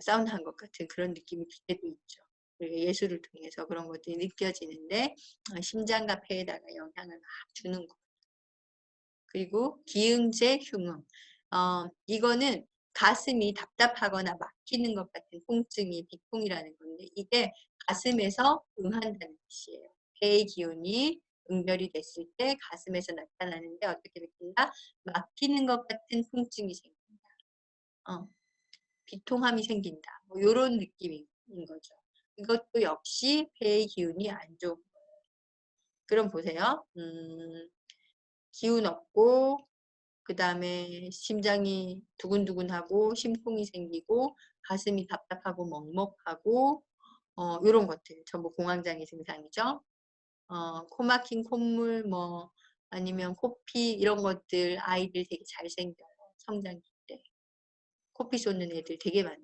사운드한 것 같은 그런 느낌이 들 때도 있죠. 예술을 통해서 그런 것들이 느껴지는데 심장과 폐에다가 영향을 막 주는 거예요. 그리고 기응제 흉음. 이거는 가슴이 답답하거나 막히는 것 같은 통증이 비통이라는 건데 이게 가슴에서 응한다는 뜻이에요. 폐의 기운이 응결이 됐을 때 가슴에서 나타나는데 어떻게 느낀다? 막히는 것 같은 통증이 생긴다. 비통함이 생긴다. 뭐 이런 느낌인 거죠. 이것도 역시 폐의 기운이 안 좋은 거예요. 그럼 보세요. 기운 없고 그 다음에 심장이 두근두근하고 심통이 생기고 가슴이 답답하고 먹먹하고 이런 것들 전부 공황장애 증상이죠. 코 막힌 콧물 뭐 아니면 코피 이런 것들 아이들 되게 잘생겨요. 성장기 때. 코피 쏟는 애들 되게 많아요.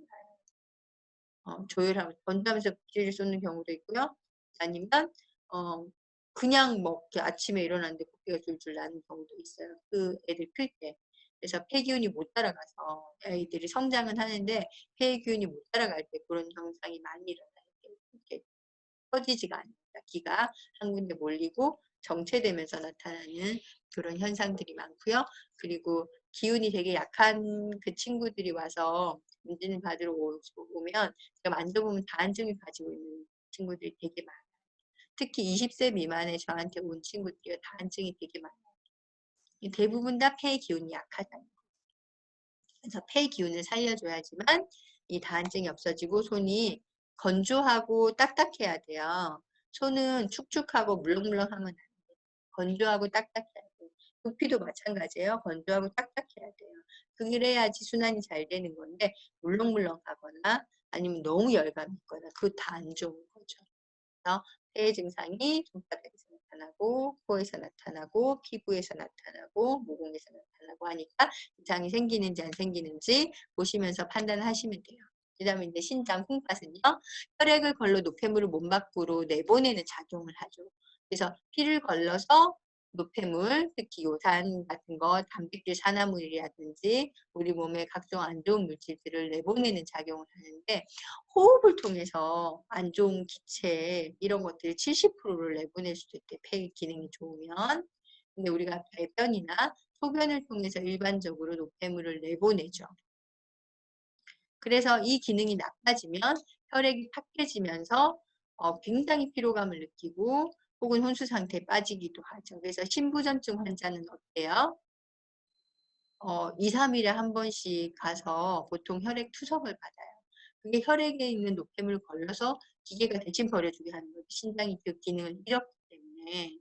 조율하면서 건조하면서 빗질을 쏟는 경우도 있고요. 아니면 어, 그냥 뭐 이렇게 아침에 일어났는데 코피가 줄줄 나는 경우도 있어요. 그 애들 클 때. 그래서 폐기운이 못 따라가서 아이들이 성장은 하는데 폐기운이 못 따라갈 때 그런 현상이 많이 일어나요. 이렇게 퍼지지가 않습니다. 기가 한 군데 몰리고 정체되면서 나타나는 그런 현상들이 많고요. 그리고 기운이 되게 약한 그 친구들이 와서 문진을 받으러 오면 제가 만져보면 다한증을 가지고 있는 친구들이 되게 많아요. 특히 20세 미만에 저한테 온 친구들이 다한증이 되게 많아요. 대부분 다 폐 기운이 약하다는 거예요. 그래서 폐 기운을 살려줘야지만 이 다한증이 없어지고 손이 건조하고 딱딱해야 돼요. 손은 축축하고 물렁물렁하면 안 돼요. 건조하고 딱딱해야 돼요. 두피도 마찬가지예요. 건조하고 딱딱해야 돼요. 그래야지 순환이 잘 되는 건데 물렁물렁하거나 아니면 너무 열감이 있거나 그거 다 안 좋은 거죠. 그래서 폐의 증상이 손바닥에서 나타나고 코에서 나타나고 피부에서 나타나고 모공에서 나타나고 하니까 이상이 생기는지 안 생기는지 보시면서 판단하시면 돼요. 그다음에 이제 신장 콩팥은요. 혈액을 걸러 노폐물을 몸 밖으로 내보내는 작용을 하죠. 그래서 피를 걸러서 노폐물, 특히 요산 같은 거, 단백질 산화물이라든지 우리 몸에 각종 안 좋은 물질들을 내보내는 작용을 하는데 호흡을 통해서 안 좋은 기체 이런 것들이 70%를 내보낼 수도 있대. 폐 기능이 좋으면. 근데 우리가 배변이나 소변을 통해서 일반적으로 노폐물을 내보내죠. 그래서 이 기능이 나빠지면 혈액이 탁해지면서 굉장히 피로감을 느끼고 혹은 혼수 상태에 빠지기도 하죠. 그래서 신부전증 환자는 어때요? 2, 3일에 한 번씩 가서 보통 혈액 투석을 받아요. 그게 혈액에 있는 노폐물을 걸러서 기계가 대신 버려주게 하는 거죠. 신장이 그 기능을 잃었기 때문에.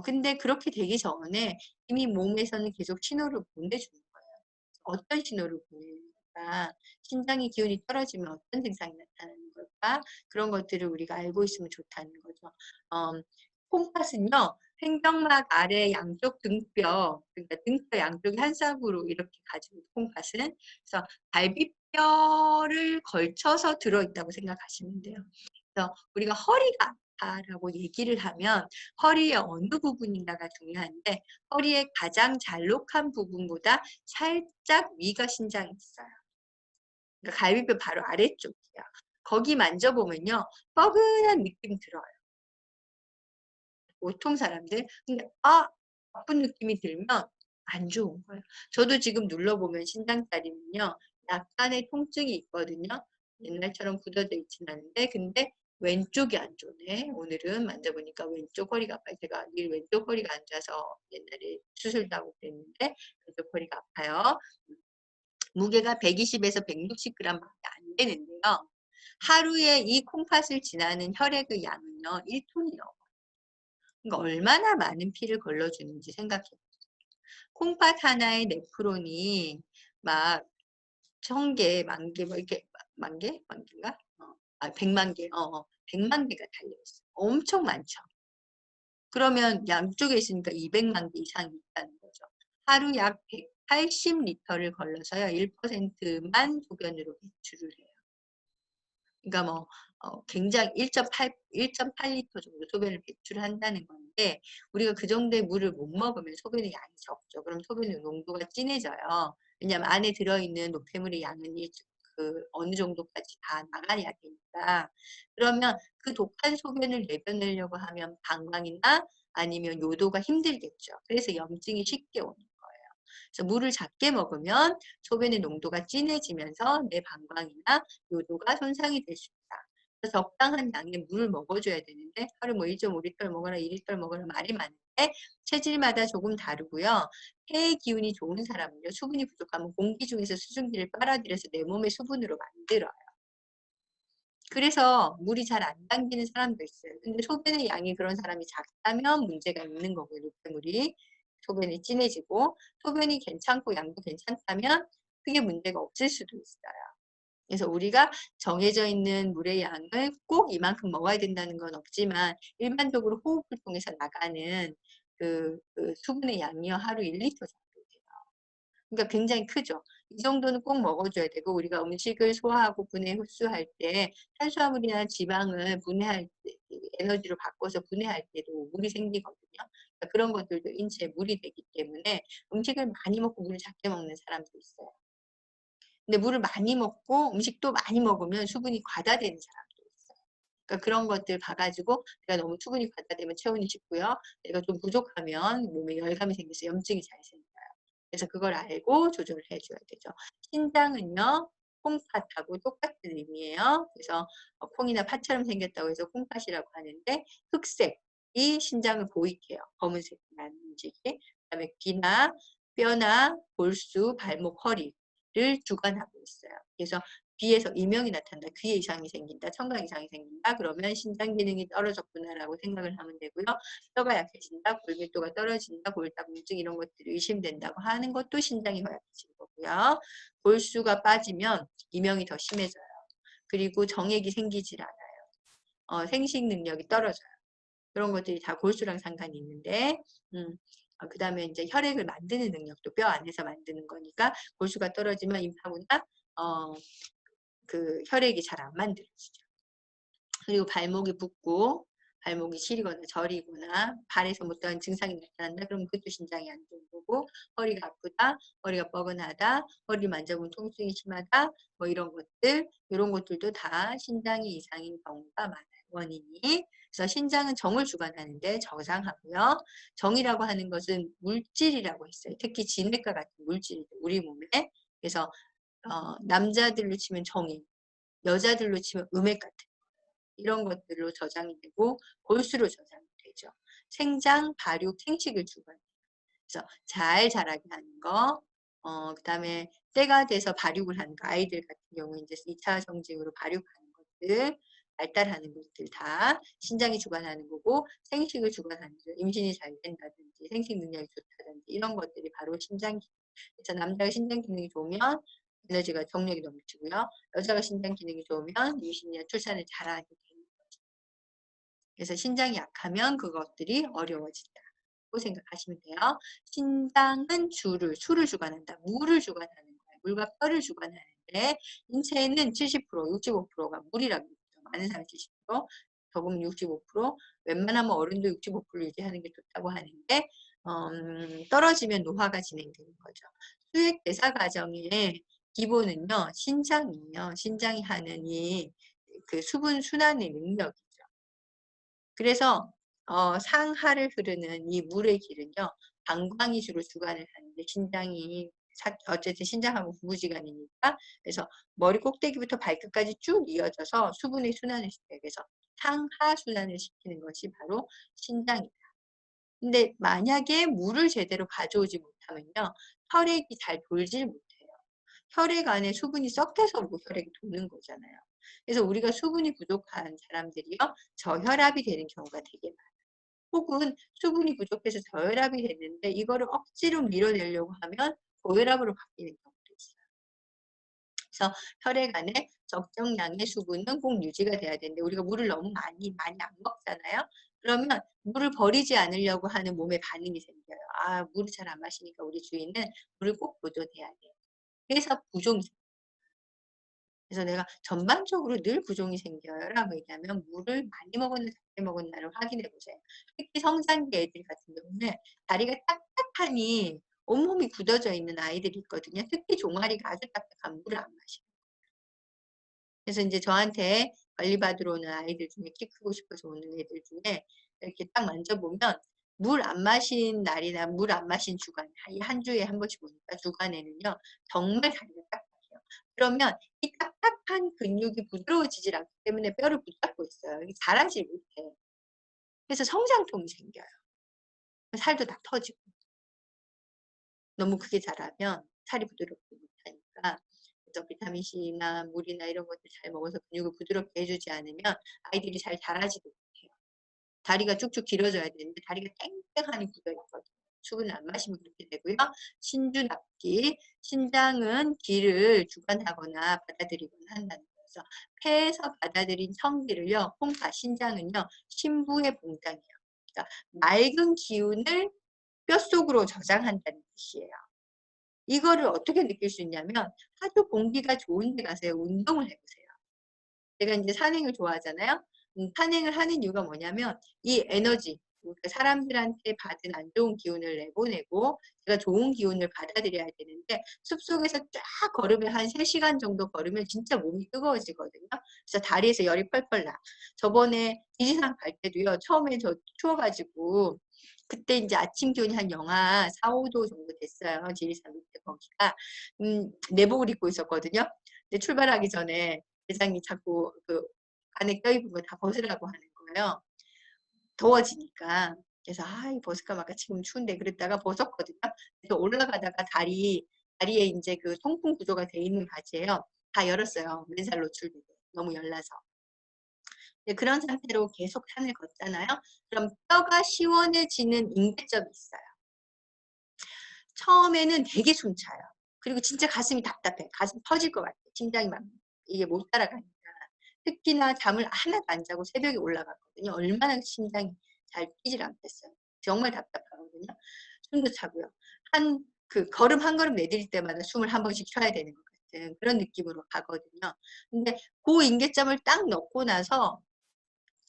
근데 그렇게 되기 전에 이미 몸에서는 계속 신호를 보내주는 거예요. 어떤 신호를 보내는가, 신장의 기운이 떨어지면 어떤 증상이 나타나는 걸까, 그런 것들을 우리가 알고 있으면 좋다는 거죠. 콩팥은요, 횡격막 아래 양쪽 등뼈, 그러니까 등뼈 양쪽이 한 쌍으로 이렇게 가지고 콩팥은, 그래서 갈비뼈를 걸쳐서 들어있다고 생각하시면 돼요. 그래서 우리가 허리가 아파라고 얘기를 하면 허리의 어느 부분인가가 중요한데 허리의 가장 잘록한 부분보다 살짝 위가 신장이 있어요. 그러니까 갈비뼈 바로 아래쪽이야. 거기 만져보면요. 뻐근한 느낌 들어요. 보통 사람들. 근데 아픈 느낌이 들면 안 좋은 거예요. 저도 지금 눌러보면 신장다리는요. 약간의 통증이 있거든요. 옛날처럼 굳어져 있진 않은데 근데 왼쪽이 안 좋네. 오늘은 만져보니까 왼쪽 허리가 아파요. 제가 늘 왼쪽 허리가 안 좋아서 옛날에 수술도 하고 그랬는데 왼쪽 허리가 아파요. 무게가 120에서 160g밖에 안 되는데요. 하루에 이 콩팥을 지나는 혈액의 양은요. 1톤이 넘어요. 그러니까 얼마나 많은 피를 걸러주는지 생각해보세요. 콩팥 하나의 네프론이 막 1000개, 만개, 뭐 이렇게 만개? 만개인가? 100만 개, 100만 개가 달려있어요. 엄청 많죠. 그러면 양쪽에 있으니까 200만 개 이상이 있다는 거죠. 하루 약 180리터를 걸러서요. 1%만 소변으로 배출을 해요. 그러니까 뭐 굉장히 1.8리터 정도 소변을 배출한다는 건데 우리가 그 정도의 물을 못 먹으면 소변의 양이 적죠. 그럼 소변의 농도가 진해져요. 왜냐하면 안에 들어있는 노폐물의 양은 그 어느 정도까지 다 나가야 되니까. 그러면 그 독한 소변을 내보내려고 하면 방광이나 아니면 요도가 힘들겠죠. 그래서 염증이 쉽게 오는 거예요. 그래서 물을 작게 먹으면 소변의 농도가 진해지면서 내 방광이나 요도가 손상이 될 수 있다. 그래서 적당한 양의 물을 먹어줘야 되는데 하루 뭐 1.5리터를 먹어라 2리터를 먹어라 말이 많은데 체질마다 조금 다르고요. 폐의 기운이 좋은 사람은요. 수분이 부족하면 공기 중에서 수증기를 빨아들여서 내 몸의 수분으로 만들어요. 그래서 물이 잘 안 당기는 사람도 있어요. 근데 소변의 양이 그런 사람이 작다면 문제가 있는 거고요. 노폐물이. 소변이 진해지고 소변이 괜찮고 양도 괜찮다면 크게 문제가 없을 수도 있어요. 그래서 우리가 정해져 있는 물의 양을 꼭 이만큼 먹어야 된다는 건 없지만 일반적으로 호흡을 통해서 나가는 그 수분의 양이요. 하루 1리터 정도 돼요. 그러니까 굉장히 크죠. 이 정도는 꼭 먹어줘야 되고 우리가 음식을 소화하고 분해 흡수할 때 탄수화물이나 지방을 분해할 때 에너지로 바꿔서 분해할 때도 물이 생기거든요. 그러니까 그런 것들도 인체에 물이 되기 때문에 음식을 많이 먹고 물을 작게 먹는 사람도 있어요. 근데 물을 많이 먹고 음식도 많이 먹으면 수분이 과다되는 사람도 있어요. 그러니까 그런 것들 봐가지고 내가 너무 수분이 과다되면 체온이 식고요. 내가 좀 부족하면 몸에 열감이 생겨서 염증이 잘 생겨요. 그래서 그걸 알고 조절을 해줘야 되죠. 신장은요. 콩팥하고 똑같은 의미예요. 그래서 콩이나 팥처럼 생겼다고 해서 콩팥이라고 하는데 흑색이 신장을 보이게 해요. 검은색이 나는 음식이. 그다음에 귀나 뼈나 골수, 발목, 허리를 주관하고 있어요. 그래서 귀에서 이명이 나타난다. 귀에 이상이 생긴다. 청각 이상이 생긴다. 그러면 신장 기능이 떨어졌구나라고 생각을 하면 되고요. 뼈가 약해진다. 골밀도가 떨어진다. 골다공증 이런 것들이 의심된다고 하는 것도 신장이 약해진 거고요. 골수가 빠지면 이명이 더 심해져요. 그리고 정액이 생기질 않아요. 생식 능력이 떨어져요. 그런 것들이 다 골수랑 상관이 있는데 그 다음에 이제 혈액을 만드는 능력도 뼈 안에서 만드는 거니까 골수가 떨어지면 임파구나 그 혈액이 잘 안 만들어지죠. 그리고 발목이 붓고 발목이 시리거나 저리거나 발에서 어떠한 증상이 나타난다. 그럼 그것도 신장이 안 좋은 거고, 허리가 아프다, 허리가 뻐근하다, 허리를 만져보면 통증이 심하다, 뭐 이런 것들, 이런 것들도 다 신장이 이상인 경우가 많아요. 원인이. 그래서 신장은 정을 주관하는데 정상하고요. 정이라고 하는 것은 물질이라고 했어요. 특히 진액과 같은 물질이죠. 우리 몸에. 그래서 남자들로 치면 정이, 여자들로 치면 음액 같은 이런 것들로 저장이 되고 골수로 저장이 되죠. 생장, 발육, 생식을 주관해요. 그래서 잘 자라게 하는 거, 그다음에 때가 돼서 발육을 하는 거, 아이들 같은 경우 이제 2차 성징으로 발육하는 것들, 발달하는 것들 다 신장이 주관하는 거고, 생식을 주관하는 거, 임신이 잘 된다든지 생식 능력이 좋다든지 이런 것들이 바로 신장 기능. 그래서 남자가 신장 기능이 좋으면 에너지가 정력이 넘치고요. 여자가 신장 기능이 좋으면 임신이나 출산을 잘하게 되는 거죠. 그래서 신장이 약하면 그것들이 어려워진다고 생각하시면 돼요. 신장은 수를 주관한다. 물을 주관하는 거예요. 물과 뼈를 주관하는데 인체에는 70%, 65%가 물이라고 했죠. 많은 사람 70%, 적으면 65%, 웬만하면 어른도 65% 유지하는 게 좋다고 하는데 떨어지면 노화가 진행되는 거죠. 수액 대사 과정의 기본은요, 신장이에요. 신장이 하는 이 그 수분 순환의 능력이죠. 그래서 상하를 흐르는 이 물의 길은요, 방광이 주로 주관을 하는데 신장이 어쨌든 신장하고 부부지간이니까 그래서 머리 꼭대기부터 발끝까지 쭉 이어져서 수분의 순환을 시켜요. 그래서 상하 순환을 시키는 것이 바로 신장이다. 근데 만약에 물을 제대로 가져오지 못하면요, 혈액이 잘 돌질 못해요. 혈액 안에 수분이 썩돼서 혈액이 도는 거잖아요. 그래서 우리가 수분이 부족한 사람들이요, 저혈압이 되는 경우가 되게 많아요. 혹은 수분이 부족해서 저혈압이 됐는데 이거를 억지로 밀어내려고 하면 고혈압으로 바뀌는 경우도 있어요. 그래서 혈액 안에 적정량의 수분은 꼭 유지가 돼야 되는데 우리가 물을 너무 많이 안 먹잖아요. 그러면 물을 버리지 않으려고 하는 몸의 반응이 생겨요. 아, 물을 잘 안 마시니까 우리 주인은 물을 꼭 보존해야 돼요. 그래서 부종이 생겨요. 그래서 내가 전반적으로 늘 부종이 생겨요 라고 얘기하면 물을 많이 먹었나 적게 먹었나를 확인해 보세요. 특히 성장기 애들 같은 경우는 다리가 딱딱하니 온몸이 굳어져 있는 아이들이 있거든요. 특히 종아리가 아주 딱딱한 물을 안 마셔요. 그래서 이제 저한테 관리받으러 오는 아이들 중에 키 크고 싶어서 오는 애들 중에 이렇게 딱 만져보면 물 안 마신 날이나 물 안 마신 주간, 한 주에 한 번씩 오니까 주간에는요, 정말 다리가 딱딱해요. 그러면 이 딱딱한 근육이 부드러워지질 않기 때문에 뼈를 붙잡고 있어요. 이게 자라질 못해. 그래서 성장통이 생겨요. 살도 다 터지고. 너무 크게 자라면 살이 부드럽지 못하니까. 그래서 비타민C나 물이나 이런 것들 잘 먹어서 근육을 부드럽게 해주지 않으면 아이들이 잘 자라지도 못해요. 다리가 쭉쭉 길어져야 되는데 다리가 땡땡하니 굳어있거든요. 수분을 안 마시면 그렇게 되고요. 신주납기, 신장은 기를 주관하거나 받아들이거나 한다는 거죠. 폐에서 받아들인 성기를요, 홍파, 신장은요, 신부의 봉장이에요. 그러니까 맑은 기운을 뼛속으로 저장한다는 뜻이에요. 이거를 어떻게 느낄 수 있냐면 아주 공기가 좋은 데 가서 운동을 해보세요. 제가 이제 산행을 좋아하잖아요. 산행을 하는 이유가 뭐냐면 이 에너지, 그러니까 사람들한테 받은 안 좋은 기운을 내보내고 제가 좋은 기운을 받아들여야 되는데 숲속에서 쫙 걸으면 한 3시간 정도 걸으면 진짜 몸이 뜨거워지거든요. 그래서 다리에서 열이 펄펄 나. 저번에 지리산 갈 때도요. 처음에 저 추워가지고 그때 이제 아침 기온이 한 영하 4, 5도 정도 됐어요. 지리산 밑에 거기가. 내복을 입고 있었거든요. 근데 출발하기 전에 대장이 자꾸 그 안에 껴입은 거 다 벗으라고 하는 거예요. 더워지니까. 그래서 이 벗을까 말까 지금 추운데 그랬다가 벗었거든요. 그래서 올라가다가 다리에 이제 그 통풍 구조가 돼 있는 바지예요. 다 열었어요. 맨살 노출되게. 너무 열나서. 그런 상태로 계속 산을 걷잖아요. 그럼 뼈가 시원해지는 임계점이 있어요. 처음에는 되게 숨차요. 그리고 진짜 가슴이 답답해. 가슴 터질 것 같아. 심장이 막 이게 못 따라가니까. 특히나 잠을 하나도 안 자고 새벽에 올라갔거든요. 얼마나 심장이 잘 뛰질 않겠어요. 정말 답답하거든요. 숨도 차고요. 그 걸음 한 걸음 내딜 때마다 숨을 한 번씩 쉬어야 되는 것 같아요. 같은 그런 느낌으로 가거든요. 근데 그 임계점을 딱 넣고 나서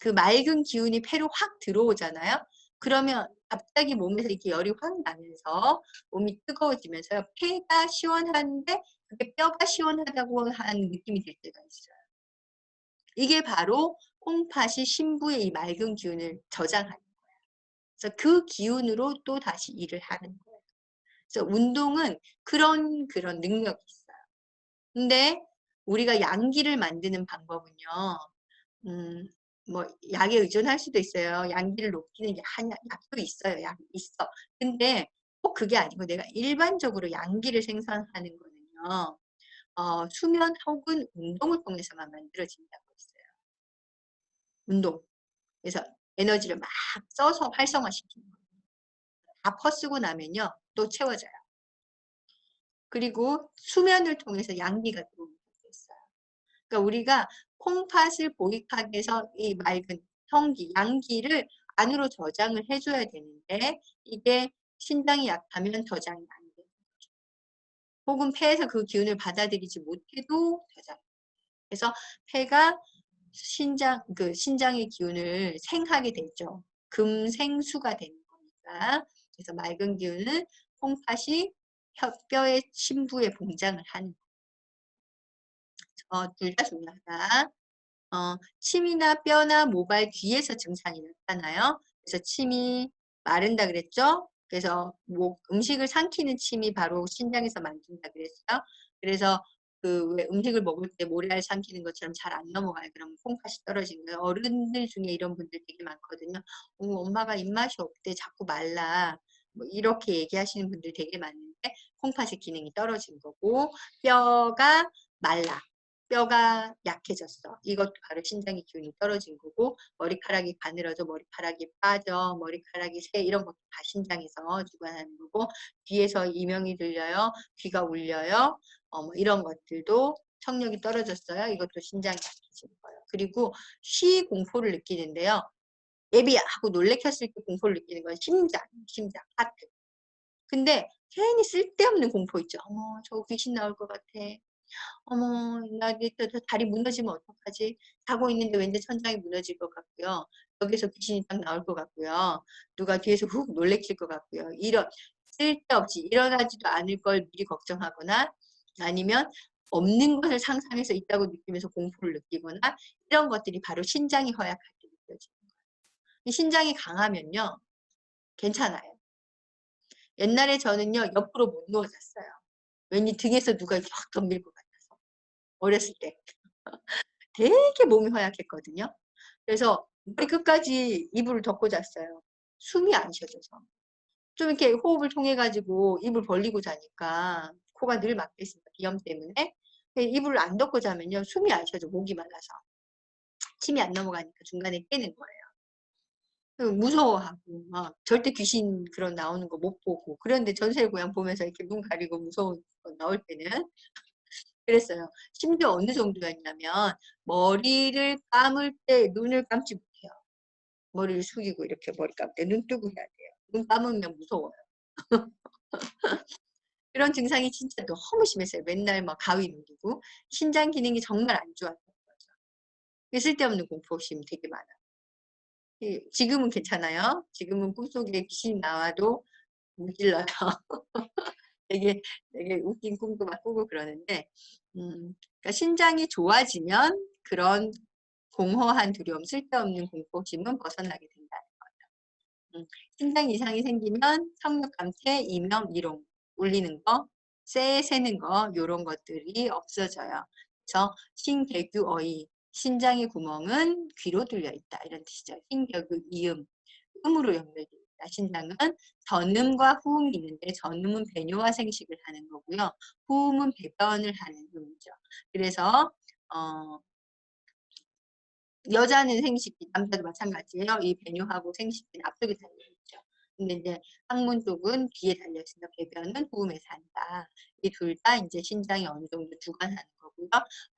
그 맑은 기운이 폐로 확 들어오잖아요. 그러면 갑자기 몸에서 이렇게 열이 확 나면서 몸이 뜨거워지면서요. 폐가 시원한데 그게 뼈가 시원하다고 하는 느낌이 들 때가 있어요. 이게 바로 콩팥이 신부의 이 맑은 기운을 저장하는 거예요. 그래서 그 기운으로 또 다시 일을 하는 거예요. 그래서 운동은 그런 능력이 있어요. 근데 우리가 양기를 만드는 방법은요. 음, 뭐 약에 의존할 수도 있어요. 양기를 높이는 약도 있어요. 약이 있어. 근데 꼭 그게 아니고 내가 일반적으로 양기를 생산하는 거는요. 수면 혹은 운동을 통해서만 만들어진다고 했어요. 운동. 그래서 에너지를 막 써서 활성화시키는 거예요. 다 퍼쓰고 나면요. 또 채워져요. 그리고 수면을 통해서 양기가 들어오게 있어요. 그러니까 우리가 콩팥을 보익하기 위해서 이 맑은 성기, 양기를 안으로 저장을 해줘야 되는데 이게 신장이 약하면 저장이 안 돼요. 혹은 폐에서 그 기운을 받아들이지 못해도 저장. 그래서 폐가 신장의 기운을 생하게 되죠. 금생수가 되는 거니까. 그래서 맑은 기운은 콩팥이 뼈의 심부에 봉장을 하는 둘 다 중요하다. 침이나 뼈나 모발 뒤에서 증상이 나타나요. 그래서 침이 마른다 그랬죠. 그래서 뭐 음식을 삼키는 침이 바로 신장에서 만든다 그랬어요. 그래서 그 왜 음식을 먹을 때 모래알 삼키는 것처럼 잘 안 넘어가요. 그러면 콩팥이 떨어지는 거예요. 어른들 중에 이런 분들 되게 많거든요. 엄마가 입맛이 없대. 자꾸 말라. 뭐 이렇게 얘기하시는 분들 되게 많은데 콩팥의 기능이 떨어진 거고 뼈가 말라. 뼈가 약해졌어. 이것도 바로 신장의 기운이 떨어진 거고 머리카락이 가늘어져 머리카락이 빠져 머리카락이 새 이런 것도 다 신장에서 주관하는 거고 귀에서 이명이 들려요. 귀가 울려요. 뭐 이런 것들도 청력이 떨어졌어요. 이것도 신장이 약해지는 거예요. 그리고 쉬 공포를 느끼는데요. 예비야 하고 놀래켰을 때 공포를 느끼는 건 심장, 하트. 근데 괜히 쓸데없는 공포 있죠. 어머 저 귀신 나올 것 같아. 어머, 나 이제 또 다리 무너지면 어떡하지? 자고 있는데 왠지 천장이 무너질 것 같고요. 여기서 귀신이 딱 나올 것 같고요. 누가 뒤에서 훅 놀래킬 것 같고요. 이런 쓸데없이 일어나지도 않을 걸 미리 걱정하거나 아니면 없는 것을 상상해서 있다고 느끼면서 공포를 느끼거나 이런 것들이 바로 신장이 허약할 때 느껴지는 거예요. 이 신장이 강하면요. 괜찮아요. 옛날에 저는요. 옆으로 못 누워 잤어요. 왠지 등에서 누가 이렇게 확 덤빌 것 같아서. 어렸을 때. 되게 몸이 허약했거든요. 그래서 머리 끝까지 이불을 덮고 잤어요. 숨이 안 쉬어져서. 좀 이렇게 호흡을 통해 가지고 입을 벌리고 자니까 코가 늘 막혀 있으니까 비염 때문에 이불을 안 덮고 자면요 숨이 안 쉬어져 목이 말라서 침이 안 넘어가니까 중간에 깨는 거예요. 무서워하고 막 절대 귀신 그런 나오는 거 못 보고 그런데 전세 고향 보면서 이렇게 눈 가리고 무서운 거 나올 때는 그랬어요. 심지어 어느 정도였냐면 머리를 감을 때 눈을 감지 못해요. 머리를 숙이고 이렇게 머리 감을 때 눈 뜨고 해야 돼요. 눈 감으면 무서워요. 그런 증상이 진짜 너무 심했어요. 맨날 막 가위 눌리고 신장 기능이 정말 안 좋았던 거죠. 쓸데없는 공포심 되게 많아요. 지금은 괜찮아요. 지금은 꿈속에 귀신이 나와도 무질러요. 되게 웃긴 꿈도 막 꾸고 그러는데 그러니까 신장이 좋아지면 그런 공허한 두려움, 쓸데없는 공포심은 벗어나게 된다는 거죠. 신장 이상이 생기면 성욕 감퇴, 이명, 이롱, 울리는 거, 쇠 새는 거 이런 것들이 없어져요. 그래서 신개규어이, 신장의 구멍은 귀로 뚫려 있다 이런 뜻이죠. 신개규 이음, 음으로 연결되어 있다. 신장은 전음과 후음이 있는데 전음은 배뇨와 생식을 하는 거고요. 후음은 배변을 하는 음이죠. 그래서 여자는 생식기, 남자도 마찬가지예요. 이 배뇨하고 생식기는 앞쪽에 달려있죠. 근데 이제 항문 쪽은 뒤에 달려있으니까 배변은 후음에서 한다. 이 둘 다 이제 신장이 어느 정도 주관하는 거고요.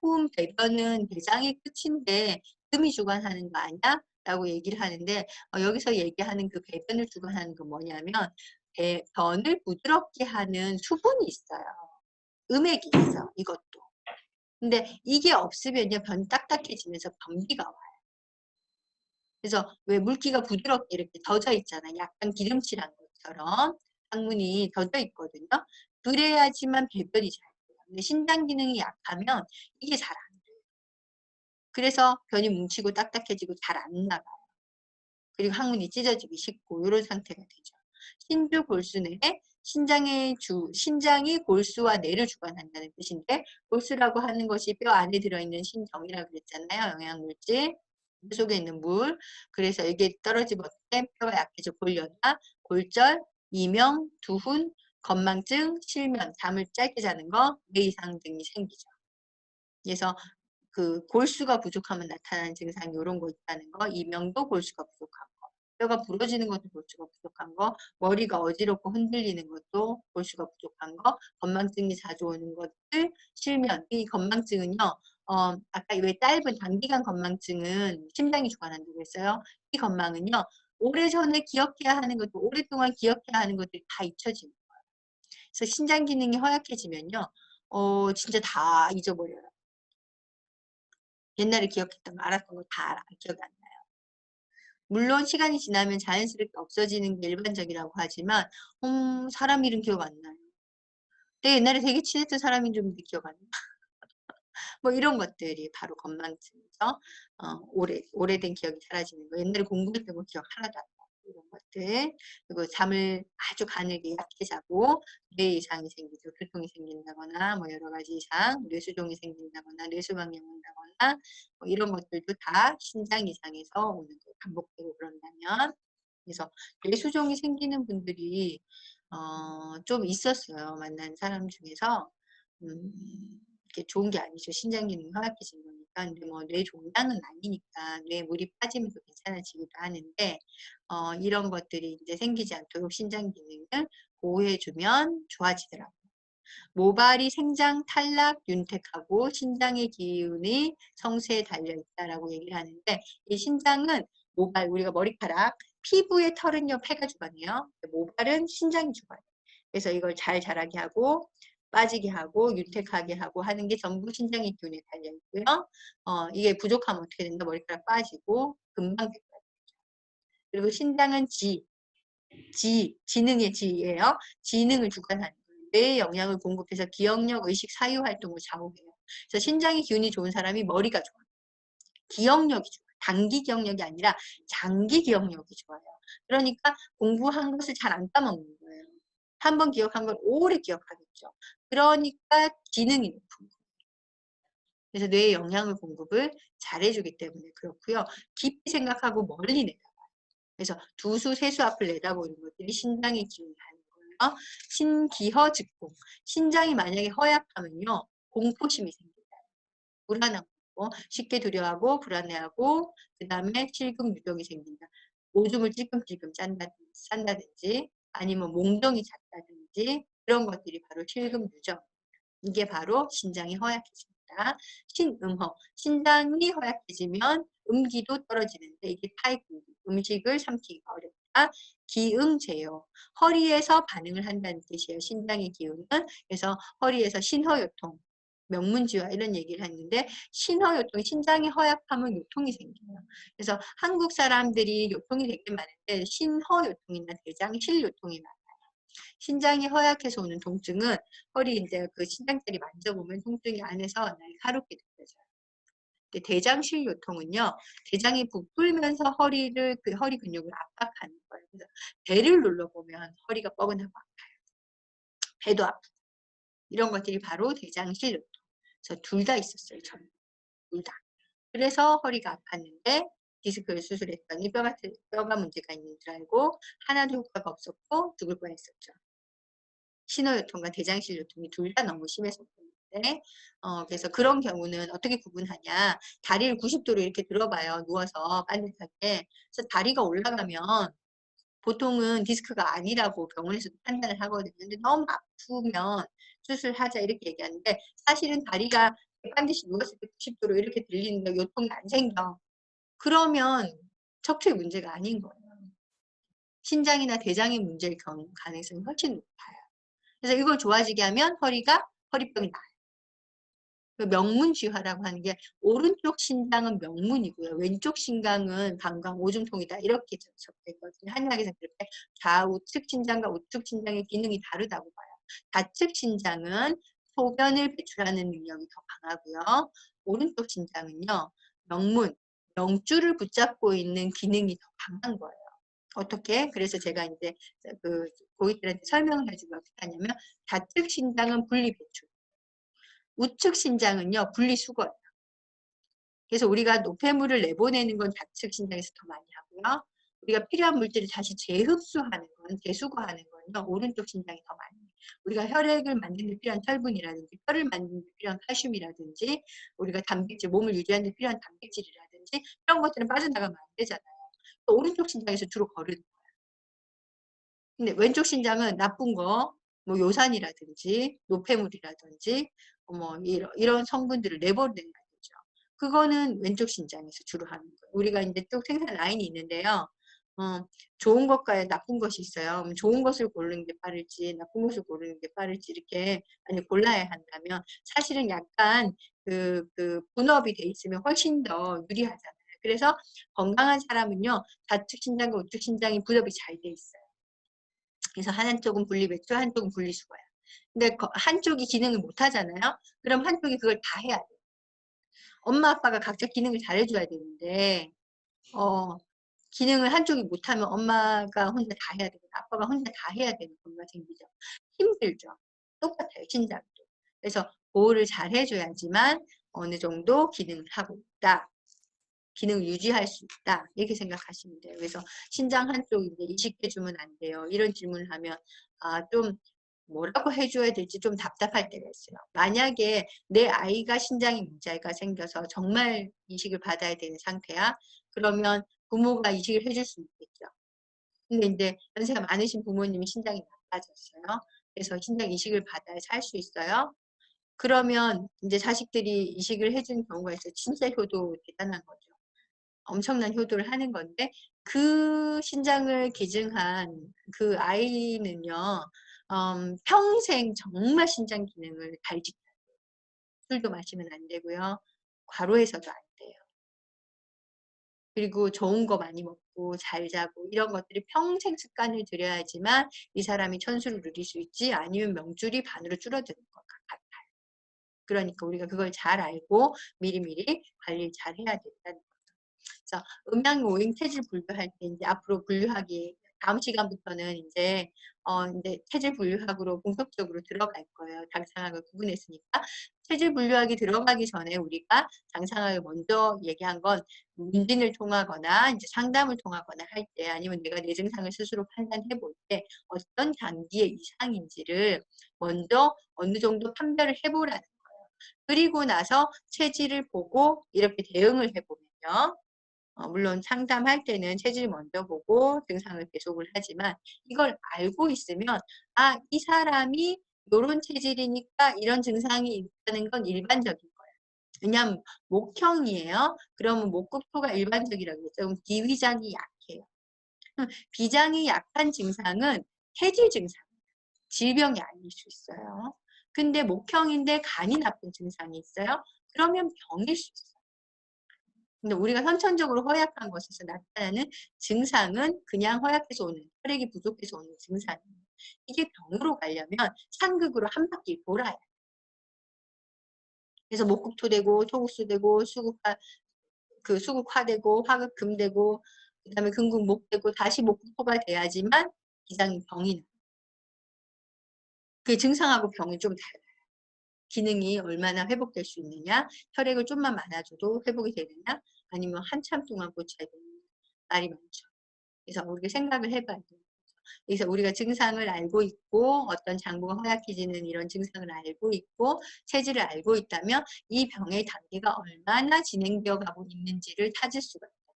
후음 배변은 대장의 끝인데 음이 주관하는 거 아니야? 라고 얘기를 하는데 여기서 얘기하는 그 배변을 주관하는 건 뭐냐면 배변을 부드럽게 하는 수분이 있어요. 음액이 있어. 이것도. 근데 이게 없으면요. 변 딱딱해지면서 변비가 와요. 그래서 왜 물기가 부드럽게 이렇게 젖어 있잖아요. 약간 기름칠한 것처럼 항문이 젖어 있거든요. 그래야지만 배변이 잘 돼요. 근데 신장 기능이 약하면 이게 잘 안 돼요. 그래서 변이 뭉치고 딱딱해지고 잘 안 나가요. 그리고 항문이 찢어지기 쉽고 이런 상태가 되죠. 신주 골수내 신장이 골수와 뇌를 주관한다는 뜻인데 골수라고 하는 것이 뼈 안에 들어있는 신정이라고 그랬잖아요. 영양물질. 그 속에 있는 물. 그래서 이게 떨어지면 어떻게 뼈가 약해져 골련화, 골절, 이명, 두훈, 건망증, 실면, 잠을 짧게 자는 거, 뇌 이상 등이 생기죠. 그래서 그 골수가 부족하면 나타나는 증상이 이런 거 있다는 거, 이명도 골수가 부족한 거, 뼈가 부러지는 것도 골수가 부족한 거, 머리가 어지럽고 흔들리는 것도 골수가 부족한 거, 건망증이 자주 오는 것들, 실면. 이 건망증은요, 아까 왜 짧은 단기간 건망증은 심장이 주관한다고 했어요. 이 건망은요, 오래전에 기억해야 하는 것도 오랫동안 기억해야 하는 것들이 다 잊혀지는 거예요. 그래서 신장 기능이 허약해지면요, 진짜 다 잊어버려요. 옛날에 기억했던 거, 알았던 거 다 기억이 안 나요. 물론 시간이 지나면 자연스럽게 없어지는 게 일반적이라고 하지만 사람 이름 기억 안 나요. 내 옛날에 되게 친했던 사람인 줄 알았는데 기억 안 나. 뭐 이런 것들이 바로 건망증이죠. 오래된 기억이 사라지는 거. 옛날에 공부했던 거 기억 하나도 안 나고 이런 것들. 그리고 잠을 아주 가늘게 얕게 자고 뇌 이상이 생기죠. 두통이 생긴다거나 뭐 여러 가지 이상, 뇌수종이 생긴다거나 뇌수방이 온다거나 뭐 이런 것들도 다 신장 이상에서 오는 거예요. 반복되고 그런다면. 그래서 뇌수종이 생기는 분들이 좀 있었어요. 만난 사람 중에서. 이게 좋은 게 아니죠. 신장 기능이 허약해진 거니까. 근데 뭐 뇌 종양은 아니니까 뇌에 물이 빠지면 또 괜찮아지기도 하는데 이런 것들이 이제 생기지 않도록 신장 기능을 보호해주면 좋아지더라고요. 모발이 생장, 탈락, 윤택하고 신장의 기운이 성쇠에 달려있다라고 얘기를 하는데 이 신장은 모발, 우리가 머리카락, 피부의 털은요, 폐가 주관해요. 모발은 신장이 주관해요. 그래서 이걸 잘 자라게 하고 빠지게 하고 윤택하게 하고 하는 게 전부 신장의 기운에 달려있고요. 이게 부족하면 어떻게 된다? 머리카락 빠지고 금방 될 거예요. 그리고 신장은 지능의 지예요. 지능을 주관하는 거예요. 뇌에 영양을 공급해서 기억력, 의식, 사유 활동을 좌우해요. 그래서 신장의 기운이 좋은 사람이 머리가 좋아요. 기억력이 좋아요. 단기 기억력이 아니라 장기 기억력이 좋아요. 그러니까 공부한 것을 잘 안 까먹는 거예요. 한 번 기억한 걸 오래 기억하겠죠. 그러니까 지능이 높은 거예요. 그래서 뇌에 영양을 공급을 잘해주기 때문에 그렇고요. 깊이 생각하고 멀리 내다봐요. 그래서 두수, 세수 앞을 내다보는 것들이 신장의 기운이 하는 거예요. 신기허즉공. 신장이 만약에 허약하면요. 공포심이 생겨요. 불안하고 쉽게 두려워하고 불안해하고 그 다음에 실금유병이 생긴다. 오줌을 찔끔찔끔 싼다든지 아니면 몽덩이 잤다든지 그런 것들이 바로 실금유정. 이게 바로 신장이 허약해집니다. 신음허. 신장이 허약해지면 음기도 떨어지는데 이게 타액음기. 음식을 삼키기가 어렵다. 기응제요. 허리에서 반응을 한다는 뜻이에요. 신장의 기운은. 그래서 허리에서 신허요통. 명문지화 이런 얘기를 했는데 신허요통, 신장이 허약하면 요통이 생겨요. 그래서 한국 사람들이 요통이 되게 많은데 신허요통이나 대장실요통이 많아요. 신장이 허약해서 오는 통증은 허리 이제 그 신장자리 만져보면 통증이 안에서 날카롭게 느껴져요. 대장실 요통은요, 대장이 부풀면서 허리를 그 허리 근육을 압박하는 거예요. 그래서 배를 눌러보면 허리가 뻐근하고 아파요. 배도 아프고 이런 것들이 바로 대장실 요통. 그래서 둘 다 있었어요. 저는 둘 다. 그래서 허리가 아팠는데 디스크를 수술했더니 뼈가 문제가 있는 줄 알고 하나도 효과가 없었고 죽을 뻔했었죠. 신호요통과 대장실 요통이 둘 다 너무 심했었는데 그래서 그런 경우는 어떻게 구분하냐. 다리를 90도로 이렇게 들어봐요. 누워서 반듯하게. 그래서 다리가 올라가면 보통은 디스크가 아니라고 병원에서도 판단을 하거든요. 근데 너무 아프면 수술하자 이렇게 얘기하는데 사실은 다리가 반드시 누웠을 때 90도로 이렇게 들리는데 요통이 안 생겨. 그러면 척추의 문제가 아닌 거예요. 신장이나 대장의 문제일 가능성이 훨씬 높아요. 그래서 이걸 좋아지게 하면 허리가 허리병이 나아요. 그 명문쥐화라고 하는 게 오른쪽 신장은 명문이고요. 왼쪽 신장은 방광 오줌통이다. 이렇게 적혀 있거든요. 한약에서 그렇게 좌우측 신장과 우측 신장의 기능이 다르다고 봐요. 좌측 신장은 소변을 배출하는 능력이 더 강하고요. 오른쪽 신장은요. 명문, 명줄을 붙잡고 있는 기능이 더 강한 거예요. 어떻게? 그래서 제가 이제 그 고객들한테 설명을 해주면 어떻게 하냐면 좌측 신장은 분리 배출, 우측 신장은요 분리수거. 그래서 우리가 노폐물을 내보내는 건 좌측 신장에서 더 많이 하고요. 우리가 필요한 물질을 다시 재흡수하는 건, 재수거하는 건요 오른쪽 신장이 더 많이 해요. 우리가 혈액을 만드는 데 필요한 혈분이라든지 뼈를 만드는 데 필요한 칼슘이라든지 우리가 단백질, 몸을 유지하는 데 필요한 단백질이라든지 이런 것들은 빠져나가면 안 되잖아요. 또 오른쪽 신장에서 주로 거르는 거예요. 근데 왼쪽 신장은 나쁜 거, 뭐 요산이라든지 노폐물이라든지 뭐 이런 성분들을 내보낸다는 거죠. 그거는 왼쪽 신장에서 주로 하는 거예요. 우리가 이제 쭉 생산 라인이 있는데요. 좋은 것과 나쁜 것이 있어요. 좋은 것을 고르는 게 빠를지 나쁜 것을 고르는 게 빠를지 이렇게 많이 골라야 한다면 사실은 약간 그 분업이 돼 있으면 훨씬 더 유리하잖아요. 그래서 건강한 사람은요 좌측 신장과 우측 신장이 분업이 잘 돼 있어요. 그래서 한쪽은 분리배출, 한쪽은 분리수거야. 근데 한쪽이 기능을 못 하잖아요. 그럼 한쪽이 그걸 다 해야 돼. 엄마 아빠가 각자 기능을 잘 해줘야 되는데 기능을 한쪽이 못하면 엄마가 혼자 다 해야 되고 아빠가 혼자 다 해야 되는 경우가 생기죠. 힘들죠. 똑같아요. 신장도. 그래서 보호를 잘 해줘야지만 어느 정도 기능을 하고 있다. 기능을 유지할 수 있다. 이렇게 생각하시면 돼요. 그래서 신장 한쪽 이제 이식해주면 안 돼요. 이런 질문을 하면 좀 뭐라고 해줘야 될지 좀 답답할 때가 있어요. 만약에 내 아이가 신장에 문제가 생겨서 정말 이식을 받아야 되는 상태야. 그러면 부모가 이식을 해줄 수 있겠죠. 근데 이제 연세가 많으신 부모님이 신장이 나빠졌어요. 그래서 신장 이식을 받아야 살 수 있어요. 그러면 이제 자식들이 이식을 해준 경우가 있어요. 진짜 효도 대단한 거죠. 엄청난 효도를 하는 건데 그 신장을 기증한 그 아이는요 평생 정말 신장 기능을 잘 지켜야 돼요. 술도 마시면 안 되고요. 과로해서도 안 돼요. 그리고 좋은 거 많이 먹고 잘 자고 이런 것들이 평생 습관을 들여야지만 이 사람이 천수를 누릴 수 있지 아니면 명줄이 반으로 줄어드는 것 같아요. 그러니까 우리가 그걸 잘 알고 미리미리 관리를 잘 해야 된다는 거죠. 그래서 음양 오행 체질 분류할 때 이제 앞으로 분류하기 다음 시간부터는 이제 체질 분류학으로 본격적으로 들어갈 거예요. 장상학을 구분했으니까 체질 분류학이 들어가기 전에 우리가 장상학을 먼저 얘기한 건 문진을 통하거나 이제 상담을 통하거나 할 때 아니면 내가 내 증상을 스스로 판단해 볼 때 어떤 단기의 이상인지를 먼저 어느 정도 판별을 해보라는 거예요. 그리고 나서 체질을 보고 이렇게 대응을 해보면요. 물론 상담할 때는 체질 먼저 보고 증상을 계속을 하지만 이걸 알고 있으면 이 사람이 이런 체질이니까 이런 증상이 있다는 건 일반적인 거예요. 왜냐하면 목형이에요. 그러면 목국토가 일반적이라고 했죠. 그럼 비위장이 약해요. 비장이 약한 증상은 태질 증상, 질병이 아닐 수 있어요. 근데 목형인데 간이 나쁜 증상이 있어요. 그러면 병일 수 있어요. 근데 우리가 선천적으로 허약한 것에서 나타나는 증상은 그냥 허약해서 오는, 혈액이 부족해서 오는 증상이에요. 이게 병으로 가려면 상극으로 한 바퀴 돌아야 돼요. 그래서 목국토되고 토국수되고 수국화되고 화극금되고 그다음에 금국목되고 다시 목국토가 돼야지만 비장이 병이 나요. 그 증상하고 병이 좀 달라요. 기능이 얼마나 회복될 수 있느냐, 혈액을 좀만 많아줘도 회복이 되느냐, 아니면 한참 동안 고쳐야 되느냐, 말이 많죠. 그래서 우리가 생각을 해봐야 돼요. 그래서 우리가 증상을 알고 있고 어떤 장부가 허약해지는 이런 증상을 알고 있고 체질을 알고 있다면 이 병의 단계가 얼마나 진행되어 가고 있는지를 찾을 수가 있다.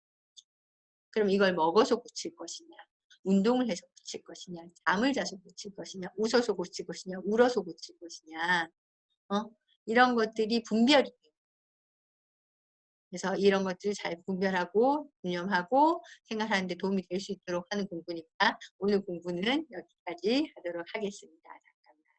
그럼 이걸 먹어서 고칠 것이냐, 운동을 해서 고칠 것이냐, 잠을 자서 고칠 것이냐, 웃어서 고칠 것이냐, 울어서 고칠 것이냐, 이런 것들이 분별이 돼요. 그래서 이런 것들을 잘 분별하고 유념하고 생활하는 데 도움이 될 수 있도록 하는 공부니까 오늘 공부는 여기까지 하도록 하겠습니다.